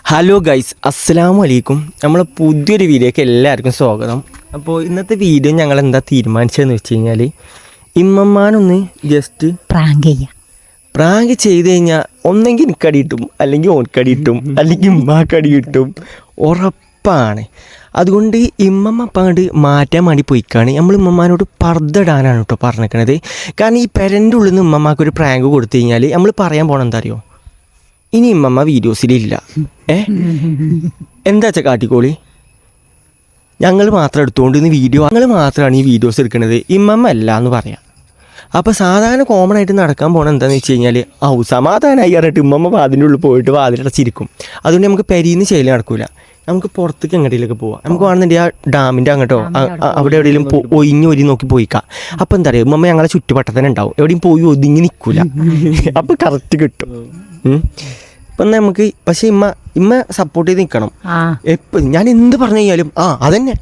Hello guys, അസ്സലാമു അലൈക്കും. നമ്മളെ പുതിയൊരു വീഡിയോക്ക് എല്ലാവർക്കും സ്വാഗതം. അപ്പോൾ ഇന്നത്തെ വീഡിയോ ഞങ്ങൾ എന്താ തീരുമാനിച്ചതെന്ന് വെച്ച് കഴിഞ്ഞാൽ, ഇമ്മമ്മാനൊന്ന് ജസ്റ്റ് പ്രാങ്ക് ചെയ്ത് കഴിഞ്ഞാൽ ഒന്നെങ്കിൽ എനിക്കടി കിട്ടും, അല്ലെങ്കിൽ ഓൻക്കടി കിട്ടും, അല്ലെങ്കിൽ ഉമ്മാക്കടി കിട്ടും, ഉറപ്പാണ്. അതുകൊണ്ട് ഇമ്മമ്മ അപ്പം അങ്ങോട്ട് മാറ്റാൻ വേണ്ടി പോയിക്കാണ്. നമ്മൾ ഇമ്മമാനോട് പർദ്ദടാനാണ് കേട്ടോ പറഞ്ഞേക്കണത്. കാരണം ഈ പെരൻ്റെ ഉള്ളിൽ നിന്ന് ഇമ്മമാക്കൊരു പ്രാങ്ക് കൊടുത്തു കഴിഞ്ഞാൽ നമ്മൾ പറയാൻ പോകണം എന്താ അറിയോ, ഇനി ഇമ്മമ്മ വീഡിയോസിലില്ല. എന്താ വെച്ചാൽ കാട്ടിക്കോളി, ഞങ്ങൾ മാത്രം എടുത്തുകൊണ്ട് ഇന്ന് വീഡിയോ, ഞങ്ങൾ മാത്രമാണ് ഈ വീഡിയോസ് എടുക്കുന്നത്, ഇമ്മമ്മ അല്ല എന്ന് പറയാം. അപ്പോൾ സാധാരണ കോമൺ ആയിട്ട് നടക്കാൻ പോകണം എന്താണെന്ന് വെച്ച് കഴിഞ്ഞാൽ, സമാധാനമായി പറഞ്ഞിട്ട് ഇമ്മമ്മ അതിൻ്റെ ഉള്ളിൽ പോയിട്ട് വാതിലടച്ചിരിക്കും. അതുകൊണ്ട് നമുക്ക് പെരീന്ന് ചെയ്യൽ നടക്കില്ല. നമുക്ക് പുറത്തേക്ക് എങ്ങോട്ടേലൊക്കെ പോവാം. നമുക്ക് വേണമെന്നുണ്ടെങ്കിൽ ആ ഡാമിൻ്റെ അങ്ങോട്ടോ അവിടെ എവിടെയെങ്കിലും ഒഴിഞ്ഞ് നോക്കി പോയിക്കാം. അപ്പോൾ എന്താ പറയുക, ഇമ്മമ്മ ഞങ്ങളെ ചുറ്റുവട്ടത്തന്നെ ഉണ്ടാവും, എവിടെയും പോയി ഒതുങ്ങി നിൽക്കില്ല. അപ്പോൾ കറക്റ്റ് കിട്ടും. ഇപ്പം നമുക്ക് പക്ഷെ ഇമ്മ സപ്പോർട്ട് ചെയ്ത് നിൽക്കണം. എപ്പോഴും ഞാൻ എന്ത് പറഞ്ഞു കഴിഞ്ഞാലും അതന്നെ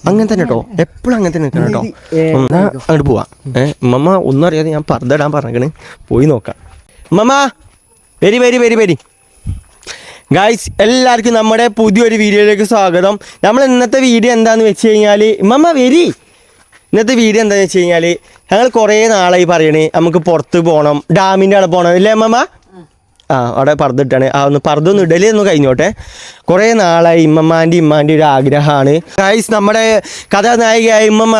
അങ്ങനെ തന്നെ കേട്ടോ, എപ്പോഴും അങ്ങനെ തന്നെ നിൽക്കണം കേട്ടോ. അങ്ങോട്ട് പോവാം. ഉമ്മമ്മ ഒന്നും അറിയാതെ ഞാൻ പർദ്ദ പറഞ്ഞേക്കണ്, പോയി നോക്കാം. ഉമ്മമ്മ വരി ഗായ്സ്, എല്ലാവർക്കും നമ്മുടെ പുതിയൊരു വീഡിയോയിലേക്ക് സ്വാഗതം. നമ്മൾ ഇന്നത്തെ വീഡിയോ എന്താണെന്ന് വെച്ച് കഴിഞ്ഞാൽ, ഉമ്മമ്മ ഇന്നത്തെ വീഡിയോ എന്താണെന്ന് വെച്ച് കഴിഞ്ഞാൽ, ഞങ്ങൾ കുറേ നാളായി പറയണേ നമുക്ക് പുറത്ത് പോകണം, ഡാമിൻ്റെ അവിടെ പോകണം അല്ലേ അമ്മമ്മ? അവിടെ പർദ്ദിട്ടാണ്. ഒന്ന് പർദ്ദൊന്നും ഇടലൊന്നും കഴിഞ്ഞോട്ടെ. കുറേ നാളായി ഇമ്മമാൻ്റെ ഒരു ആഗ്രഹമാണ്. ഗൈസ്, നമ്മുടെ കഥാനായികയായ ഇമ്മമ്മ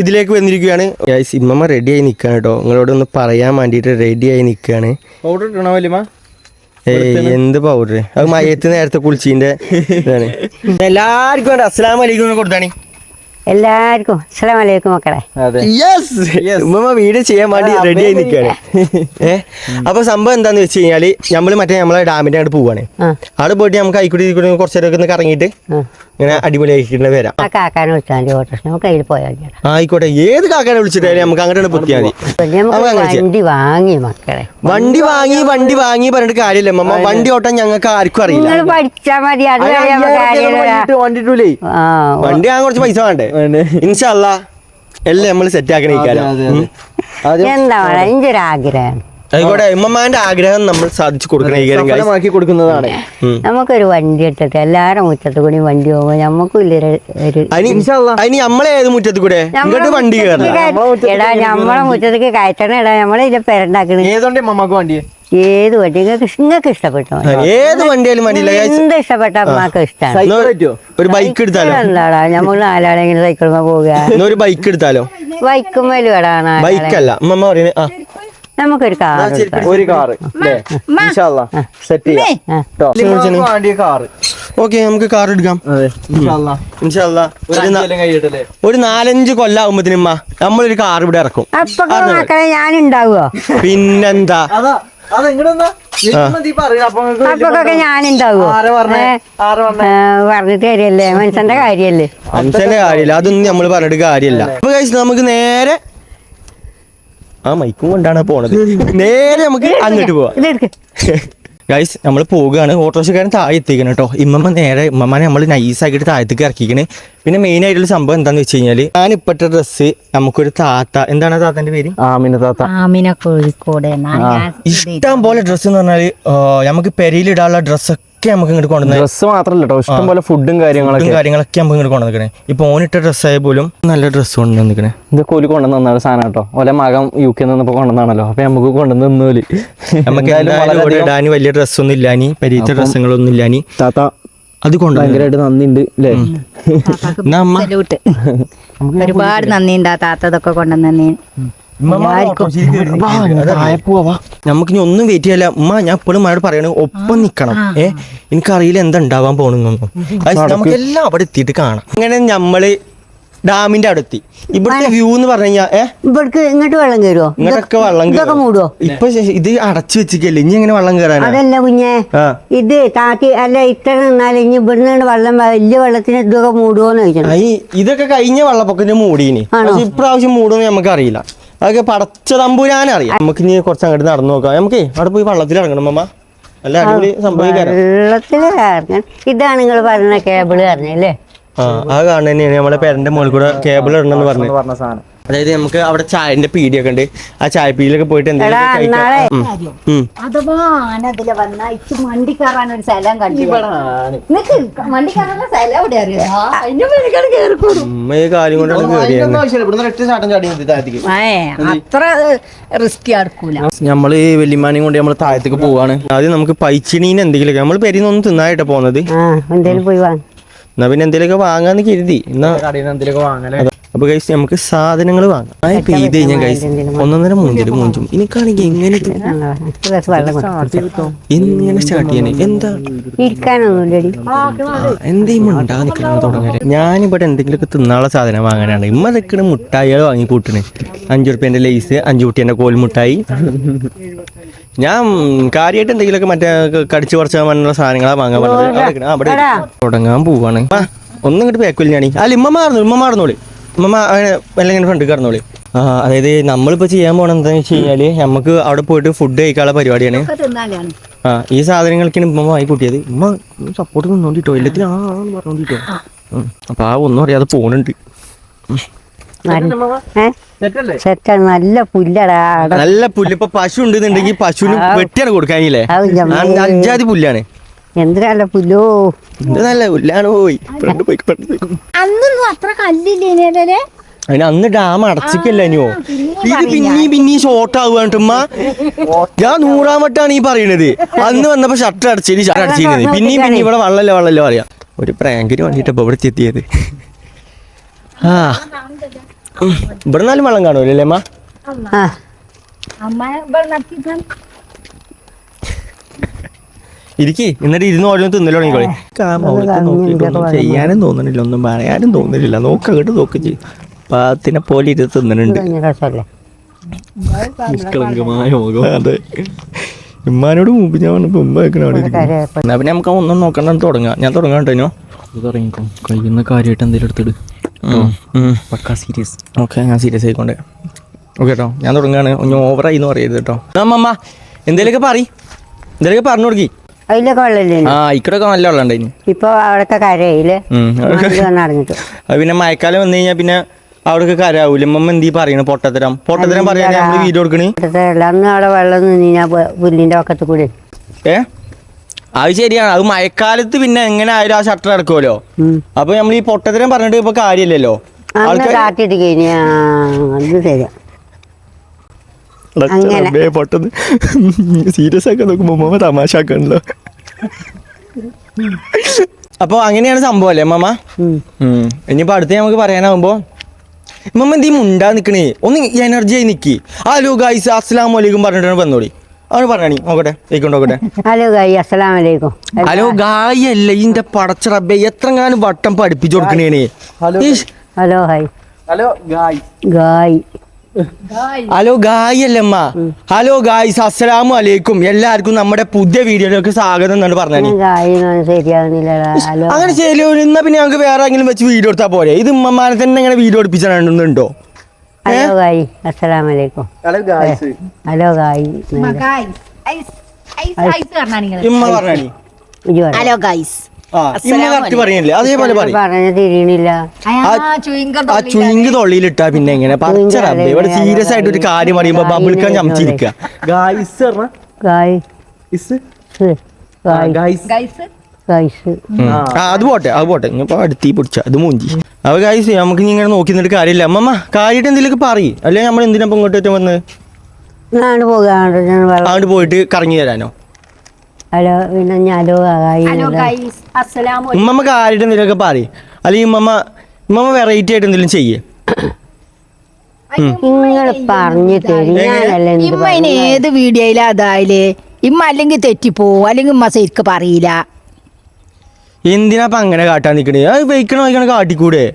ഇതിലേക്ക് വന്നിരിക്കുകയാണ്. ഗൈസ്, ഇമ്മമ്മ റെഡിയായി നിൽക്കുകയാണ് കേട്ടോ. നിങ്ങളോടൊന്ന് പറയാൻ വേണ്ടിയിട്ട് റെഡിയായി നിൽക്കുകയാണ്. പൗഡർ ഇടണോ വലിയ? എന്ത് പൗഡർ? അത് മയത്ത് നേരത്തെ കുളിച്ചതിൻ്റെ ഇതാണ്. എല്ലാവർക്കും അസ്സലാമു അലൈക്കും കൊടുത്താണ്. എല്ലാവർക്കും അസ്സലാമു അലൈക്കും മക്കളെ. ഉമ്മ വീഡിയോ ചെയ്യാൻ വേണ്ടി റെഡി ആയി നിൽക്കുകയാണ്. അപ്പൊ സംഭവം എന്താന്ന് വെച്ച് കഴിഞ്ഞാല്, നമ്മളെ ഡാമിന്റെ അങ്ങോട്ട് പോവാണ്. അവിടെ പോയിട്ട് നമുക്ക് ആയിക്കൂടി കുറച്ചു നേരം ഒന്ന് കറങ്ങിയിട്ട് ഇങ്ങനെ അടിപൊളിയാക്കിട്ട് വരാം. ആയിക്കോട്ടെ, ഏത് കാക്കാനെ വിളിച്ചിട്ടായാലും നമുക്ക് അങ്ങോട്ട് പൊത്തിയാൽ മതി. വണ്ടി വാങ്ങി പറഞ്ഞിട്ട് കാര്യമില്ല അമ്മ. വണ്ടി ഓട്ടാൻ ഞങ്ങൾക്ക് ആർക്കും അറിയില്ല. വണ്ടി വാങ്ങാൻ കുറച്ച് പൈസ വേണ്ടേ? ഇൻഷാ അല്ലാ എല്ലാം നമ്മൾ സെറ്റ് ആക്കണ ആഗ്രഹം. ആയിക്കോട്ടെ, ഉമ്മമാന്റെ ആഗ്രഹം നമ്മൾ സാധിച്ചു കൊടുക്കുന്നതാണ്. നമുക്കൊരു വണ്ടി എടുത്തിട്ട് എല്ലാരും മുറ്റത്ത് കൂടി വണ്ടി പോകുമ്പോ നമുക്കും അതിന് നമ്മളെ ഏത് മുറ്റത്ത് കൂടെ ഇങ്ങോട്ട് വണ്ടി എടാ നമ്മളെ മുറ്റത്തേക്ക് കയറ്റണം. എടാ നമ്മളെ ഇതിന്റെ പെരണ്ടാക്കണ ഏത് വണ്ടി നിങ്ങൾക്ക് ഇഷ്ടപ്പെട്ടോ? ഏത് വണ്ടിയാലും എന്ത് ഇഷ്ടപ്പെട്ട അമ്മക്ക് ഇഷ്ടമാണ്. ഒരു ബൈക്ക് എടുത്താലോ? എന്താടാ നമ്മൾ നാലാളെങ്കിലും സൈക്കിളുമ്പോ പോവുക. ഒരു ബൈക്ക് എടുത്താലോ? ബൈക്കുമ്മേലും എടാണ് ബൈക്കല്ല ഉമ്മ പറയുന്നത്. നമുക്കൊരു കാറ് ഓക്കെ, നമുക്ക് കാർ എടുക്കാം. ഒരു 4-5 കൊല്ലാകുമ്പത്തിനുമ്മ നമ്മളൊരു കാർ ഇവിടെ ഇറക്കും. മക്കളെ ഞാനുണ്ടാവുമോ? പിന്നെന്താ, അപ്പൊക്കെ ഞാനുണ്ടാവുമോ? പറഞ്ഞിട്ട് കാര്യല്ലേ, മനുഷ്യന്റെ കാര്യല്ലേ. അതൊന്നും നമ്മൾ പറഞ്ഞിട്ട് കാര്യമല്ല. അപ്പൊ നമുക്ക് നേരെ മൈക്കും കൊണ്ടാണ് പോണത്. നേരെ നമുക്ക് അങ്ങോട്ട് പോവാം. ഗൈസ്, നമ്മൾ പോവുകയാണ്. ഓട്ടോറിക്ഷക്കാരൻ താഴെ എത്തിക്കണം കേട്ടോ. ഇമ്മമ്മനെ നമ്മൾ നൈസാക്കിയിട്ട് താഴത്തേക്ക് ഇറക്കിക്കണേ. പിന്നെ മെയിൻ ആയിട്ടുള്ള സംഭവം എന്താന്ന് വെച്ച് കഴിഞ്ഞാല്, ഞാനിപ്പെട്ട ഡ്രസ്സ് നമുക്കൊരു താത്ത, എന്താണ് താത്തന്റെ പേര്? ആമിന കോഴിക്കോട്. ഇഷ്ടം പോലെ ഡ്രസ്സ് എന്ന് പറഞ്ഞാല് നമുക്ക് പെരയിലിടാനുള്ള ഡ്രസ്സൊക്കെ നമുക്ക് ഇങ്ങോട്ട് കൊണ്ടുവന്നത്. ഡ്രസ്സ് മാത്രമല്ല കേട്ടോ, ഇഷ്ടം പോലെ ഫുഡും കാര്യങ്ങളൊക്കെ നമുക്ക് ഇങ്ങോട്ട് കൊണ്ടുവന്നിക്കണേ. ഇപ്പൊ ഓനിട്ട ഡ്രസ്സായ പോലും നല്ല ഡ്രസ്സ് കൊണ്ടുവന്നിക്കണേ. ഇത് കോലി കൊണ്ടുവന്ന സാധനം കേട്ടോ. ഓലെ മകൻ UK നിന്നപ്പോ കൊണ്ടുവന്നാണല്ലോ. അപ്പൊ നമുക്ക് കൊണ്ടുവന്നോലി. നമുക്ക് ഇടാൻ വലിയ ഡ്രസ്സൊന്നും ഇല്ലാനി, പെരീത്ത ഡ്രസ്സുകളൊന്നും ഇല്ലാനി. താത്ത അത് കൊണ്ട് ഭയങ്കരമായിട്ട് നന്ദിയുണ്ട് അല്ലേ? ഒരുപാട് നന്ദിയുണ്ട് ആ താത്ത ഇതൊക്കെ കൊണ്ടുവന്നേ. നമുക്കിനി ഒന്നും വെയിറ്റ് ചെയ്യല്ല ഉമ്മ. ഞാൻ എപ്പോഴും മഴ പറയണ ഒപ്പം നിക്കണം. എനിക്കറിയില്ല എന്താ ഉണ്ടാവാൻ പോണെന്നൊന്നും. നമുക്കെല്ലാം അവിടെ എത്തിയിട്ട് കാണാം. അങ്ങനെ നമ്മള് ഡാമിന്റെ അവിടെ എത്തി. ഇവിടുത്തെ വ്യൂ എന്ന് പറഞ്ഞു കഴിഞ്ഞാൽ ഇവിടേക്ക് ഇങ്ങോട്ട് വെള്ളം കയറുമോ? ഇങ്ങോട്ടൊക്കെ വെള്ളം മൂടുവോ? ഇപ്പൊ ഇത് അടച്ചു വെച്ചിക്കല്ലേ, ഇനി എങ്ങനെ വെള്ളം കയറാൻ? അതല്ല കുഞ്ഞെ, ഇത് താത്തി അല്ല ഇത്ര നിന്നാലും ഇനി ഇവിടുന്ന് വെള്ളം വലിയ വെള്ളത്തിന് ഇതൊക്കെ മൂടുവോന്ന് ചോദിച്ചു. ഇതൊക്കെ കഴിഞ്ഞ വെള്ളപ്പൊക്കത്തിന് മൂടീനി, ഇപ്രാവശ്യം മൂടുമെന്ന് നമുക്ക് അറിയില്ല. അതൊക്കെ പടച്ച തമ്പുരാനറിയാം. നമുക്ക് ഇനി കുറച്ച് അങ്ങോട്ട് നടന്നു നോക്കാം. നമുക്ക് അവിടെ പോയി വെള്ളത്തിൽ ഇറങ്ങണം അമ്മ. അല്ല അടിപൊളി സംഭവിക്കാൻ. വെള്ളത്തിൽ ഇതാണ് നിങ്ങൾ പറഞ്ഞ കേബിള് പറഞ്ഞല്ലേ? ആ കാണുന്ന തന്നെയാണ് നമ്മളെ പേരന്റെ മുകളിൽ കൂടെ കേബിൾ ഇടണമെന്ന് പറഞ്ഞ സാധനം. അതായത് നമുക്ക് അവിടെ ചായന്റെ പീടിയൊക്കെ ഉണ്ട്, ആ ചായപ്പീടിയിലൊക്കെ പോയിട്ട് എന്തെങ്കിലും അഥവാ ആനതില് വന്ന ഇച്ച് വണ്ടി കയറാൻ ഒരു സ്ഥലം കണ്ടു വണ്ടി കയറാനുള്ള സ്ഥലം എവിടെ കാര്യം കൊണ്ടാണ് അത്ര റിസ്കി അടുക്കൂല. നമ്മള് വല്യമാനെയും കൊണ്ട് നമ്മള് താഴത്തേക്ക് പോവാണ്. ആദ്യം നമുക്ക് പൈച്ചിണീന് എന്തെങ്കിലുമൊക്കെ, നമ്മൾ പെരിന്നൊന്നും തിന്നായിട്ടാ പോകുന്നത്. എന്തേലും പോയി വാങ്ങ. എന്നാ പിന്നെ എന്തെങ്കിലുമൊക്കെ വാങ്ങാന്ന് കരുതി. എന്നാ കടയിൽ നിന്ന് എന്തെങ്കിലുമൊക്കെ വാങ്ങാൻ. അപ്പൊ കഴിച്ച് നമുക്ക് സാധനങ്ങൾ വാങ്ങാം. ആ പെയ്ത് കഴിഞ്ഞാൽ കഴിച്ച് 1.5 മൂഞ്ചും. എനിക്കാണെങ്കിൽ എങ്ങനെ എങ്ങനെ സ്റ്റാർട്ട് ചെയ്യാൻ എന്താ എന്തെങ്കിലും ഉണ്ടാ നിൽക്കണം തുടങ്ങാൻ. ഞാനിവിടെ എന്തെങ്കിലുമൊക്കെ തിന്നാനുള്ള സാധനം വാങ്ങാനാണ്. ഇമ്മ നിൽക്കണ മുട്ടായികൾ വാങ്ങി കൂട്ടണേ. 5 റുപ്യന്റെ ലേസ്, 5 കുട്ടിയുടെ കോൽമുട്ടായി. ഞാൻ കാര്യമായിട്ട് എന്തെങ്കിലുമൊക്കെ മറ്റേ കടിച്ചു കുറച്ചാൽ വേണ്ട സാധനങ്ങളാ വാങ്ങാൻ പറഞ്ഞത്. അവിടെ തുടങ്ങാൻ പോവാണ്. ഒന്നും ഇങ്ങോട്ട് പേക്കില്ല ഞാനീ. അല്ല ഇമ്മ മാറുന്നോളി. ഉമ്മ അല്ലെങ്കിൽ ഫ്രണ്ട് കടന്നോളി. അതായത് നമ്മളിപ്പോൾ ചെയ്യാൻ പോകണം എന്താണെന്ന് വെച്ച് കഴിഞ്ഞാൽ നമുക്ക് അവിടെ പോയിട്ട് ഫുഡ് കഴിക്കാനുള്ള പരിപാടിയാണ്. ഈ സാധനങ്ങൾക്കാണ് ഉമ്മ വാങ്ങി കൂട്ടിയത്. ഉമ്മ സപ്പോർട്ട് നിന്നോണ്ടിട്ടോ, എല്ലാത്തിനും ആന്ന് പറഞ്ഞോണ്ടിട്ടോ. അപ്പൊ ഒന്നും അറിയാതെ പോണുണ്ട്. നല്ല പുല്ലടാ, നല്ല പുല്ല്. ഇപ്പൊ പശു ഉണ്ടെന്നുണ്ടെങ്കിൽ പശുവിന് വെട്ടിയാണ് കൊടുക്കാനില്ലേ, അഞ്ചാതി പുല്ലാണ്. എന്തിനല്ല പുല്ലോ, നല്ല പുല്ലാണ്. പോയി അന്നൊന്നും അത്ര കല്ലില്ലേ. അതിന് അന്ന് ഡാം അടച്ചിക്കല്ലോ. ഇത് പിന്നീ ഷോർട്ട് ആവുകയാണ്ട്ടുമ്മ. ഞാൻ 100-ാം വട്ടാണ് ഈ പറയണത്. അന്ന് വന്നപ്പോ ഷട്ടർ അടച്ചിരുന്നത്. പിന്നെയും ഇവിടെ വള്ളല്ലോ പറയാ. ഒരു പ്രാങ്കിന് വേണ്ടിട്ട് ഇവിടെ എത്തിയത്. ഇവിടെ നാലും വെള്ളം കാണൂലല്ലേ അമ്മ? ഇരിക്കി എന്നിട്ട് ഇരുന്ന് ഓരോ തിന്നലോ തുടങ്ങിക്കോളി. നോക്കിയിട്ടൊന്നും ചെയ്യാനും തോന്നണില്ല, ഒന്നും പറയാനും തോന്നുന്നില്ല. നോക്കങ്ങോട്ട് നോക്കി ചെയ്യും. പാത്തിനെ പോലെ ഇത് തിന്നണുണ്ട്. നിഷ്കളങ്കമായ മുഖം. അതെ, ഉമ്മാനോട് മുമ്പ് ഞാൻ വന്നപ്പോ ഉമ്മ വെക്കണ അവിടെ ഇരിക്കും. എന്നാ പിന്നെ നമുക്ക് ഒന്നും നോക്കണ്ട, തുടങ്ങാം. ഞാൻ തുടങ്ങാൻ കേട്ടോ. തുടങ്ങിക്കോ. കഴിയുന്ന കാര്യമായിട്ട് എന്തെങ്കിലും എടുത്തിട്ട് പക്കാ സീരിയസ്. ഓക്കെ, ഞാൻ സീരിയസ് ആയിക്കോട്ടെ. ഓക്കെ കേട്ടോ, ഞാൻ തുടങ്ങാണ്. ഒന്ന് ഓവറായി എന്ന് പറയരുത് കേട്ടോ. അമ്മ എന്തേലൊക്കെ പറഞ്ഞു കൊടുക്കി. അതിലൊക്കെ വെള്ളമില്ലേ? ഇക്കടൊക്കെ നല്ല വെള്ളം ഉണ്ടായിന്. ഇപ്പൊ അവിടൊക്കെ കരയില് നടന്നിട്ട്. പിന്നെ മഴക്കാലം വന്നു കഴിഞ്ഞാൽ പിന്നെ അവിടൊക്കെ കരാവൂല. അമ്മ എന്തീ പറയണ പൊട്ടത്തരം പറയാൻ നമ്മള് വീഡിയോ കൊടുക്കണേ. അന്ന് അവിടെ വെള്ളം നിന്നാ പുല്ലിന്റെ പക്കത്ത് കൂടി. അത് ശരിയാണ്. അത് മഴക്കാലത്ത് പിന്നെ എങ്ങനെ ആയാലും ആ ഷട്ടർ അടക്കുമല്ലോ. അപ്പൊ നമ്മൾ ഈ പൊട്ടത്തരം പറഞ്ഞിട്ട് ഇപ്പൊ കാര്യമില്ലല്ലോ. കാട്ടിട്ട് കഴിഞ്ഞ ശരിയാ. പൊട്ടത് സീരിയസ് ആക്കാൻ നോക്കുമ്പോ തമാശ ആക്കണല്ലോ. അപ്പൊ അങ്ങനെയാണ് സംഭവം അല്ലേ അമ്മ? ഇനിയിപ്പോ അടുത്ത് നമുക്ക് പറയാനാവുമ്പോ മമ്മ എന്തീ മുണ്ടാ നിക്കണേ, ഒന്ന് എനർജി ആയി നിക്കി. ഹലോ ഗൈസ് അസ്സലാമു അലൈക്കും പറഞ്ഞിട്ടാണ് വന്നോളി. അവന് പറഞ്ഞാണി നോക്കട്ടെ, നോക്കട്ടെ. ഹലോ ഗായ് അസ്സലാമു അലൈക്കും. ഹലോ ഗായ് അല്ല, ഇതിന്റെ പടച്ച റബ്ബേ എത്രങ്ങാനും വട്ടം പഠിപ്പിച്ചു കൊടുക്കണേനെ. Hello hi. ഹലോ ഗായ്. ഗായ് ഹലോ ഗായ് അല്ലമ്മ. ഹലോ ഗായ്സ് അസ്സലാമു അലൈക്കും. എല്ലാവർക്കും നമ്മുടെ പുതിയ വീഡിയോയിലേക്ക് സ്വാഗതം എന്നാണ് പറഞ്ഞാൽ. അങ്ങനെ ശരിയോ? എന്നാ പിന്നെ ഞങ്ങൾക്ക് വേറെ ആരെങ്കിലും വെച്ച് വീഡിയോ എടുത്താൽ പോരെ? ഇത് ഉമ്മമാരെ തന്നെ ഇങ്ങനെ വീഡിയോ എടുപ്പിച്ചാണുണ്ടോ? ഹലോ ഗായ് അസ്സലാമു അലൈക്കും. ഹലോ ഗായ്. ഇമ്മ പറഞ്ഞാണി. Hello guys. പറയണില്ലേ? അതേപോലെ പറഞ്ഞ തിരിയണില്ല. ആ ചുയിങ് തൊള്ളിയിലിട്ടാ പിന്നെ എങ്ങനെ പച്ച റബ്ബേ. ഇവിടെ സീരിയസ് ആയിട്ട് ഒരു കാര്യം പറയുമ്പോ ബബിൾക്കാൻ ചമച്ചിരിക്കുക. അത് പോട്ടെ ഇപ്പൊ അടുത്തീ പിടിച്ച അത് മൂഞ്ചി. അപ്പൊ ഗായ്സ് നമുക്ക് ഇങ്ങനെ നോക്കി നിന്നിട്ട് കാര്യമില്ല. അമ്മമ്മ കാര്യമായിട്ട് എന്തെങ്കിലുമൊക്കെ പറയും. അല്ലെ നമ്മൾ എന്തിനാ ഇങ്ങോട്ട് ഏറ്റവും വന്നത്? അങ്ങോട്ട് പോയിട്ട് കറങ്ങി തരാനോ? ഹലോ പിന്നെ ഉമ്മമ്മ കാര്യമായിട്ട് എന്തെങ്കിലുമൊക്കെ പറയും. അല്ലെങ്കിൽ ഉമ്മമ്മ വെറൈറ്റി ആയിട്ട് എന്തെങ്കിലും ചെയ്യേ. നിങ്ങൾ പറഞ്ഞു ഇമ്മ ഇനി ഏത് വീഡിയോയിലാ അതായാലേ ഇമ്മ അല്ലെങ്കിൽ തെറ്റിപ്പോവും, അല്ലെങ്കിൽ ഉമ്മ ശരിക്ക് പറയില്ല. എന്തിനാ അപ്പൊ അങ്ങനെ കാട്ടാൻ നിക്കണേ? അത് വെയ്ക്കണ കാട്ടിക്കൂടെ?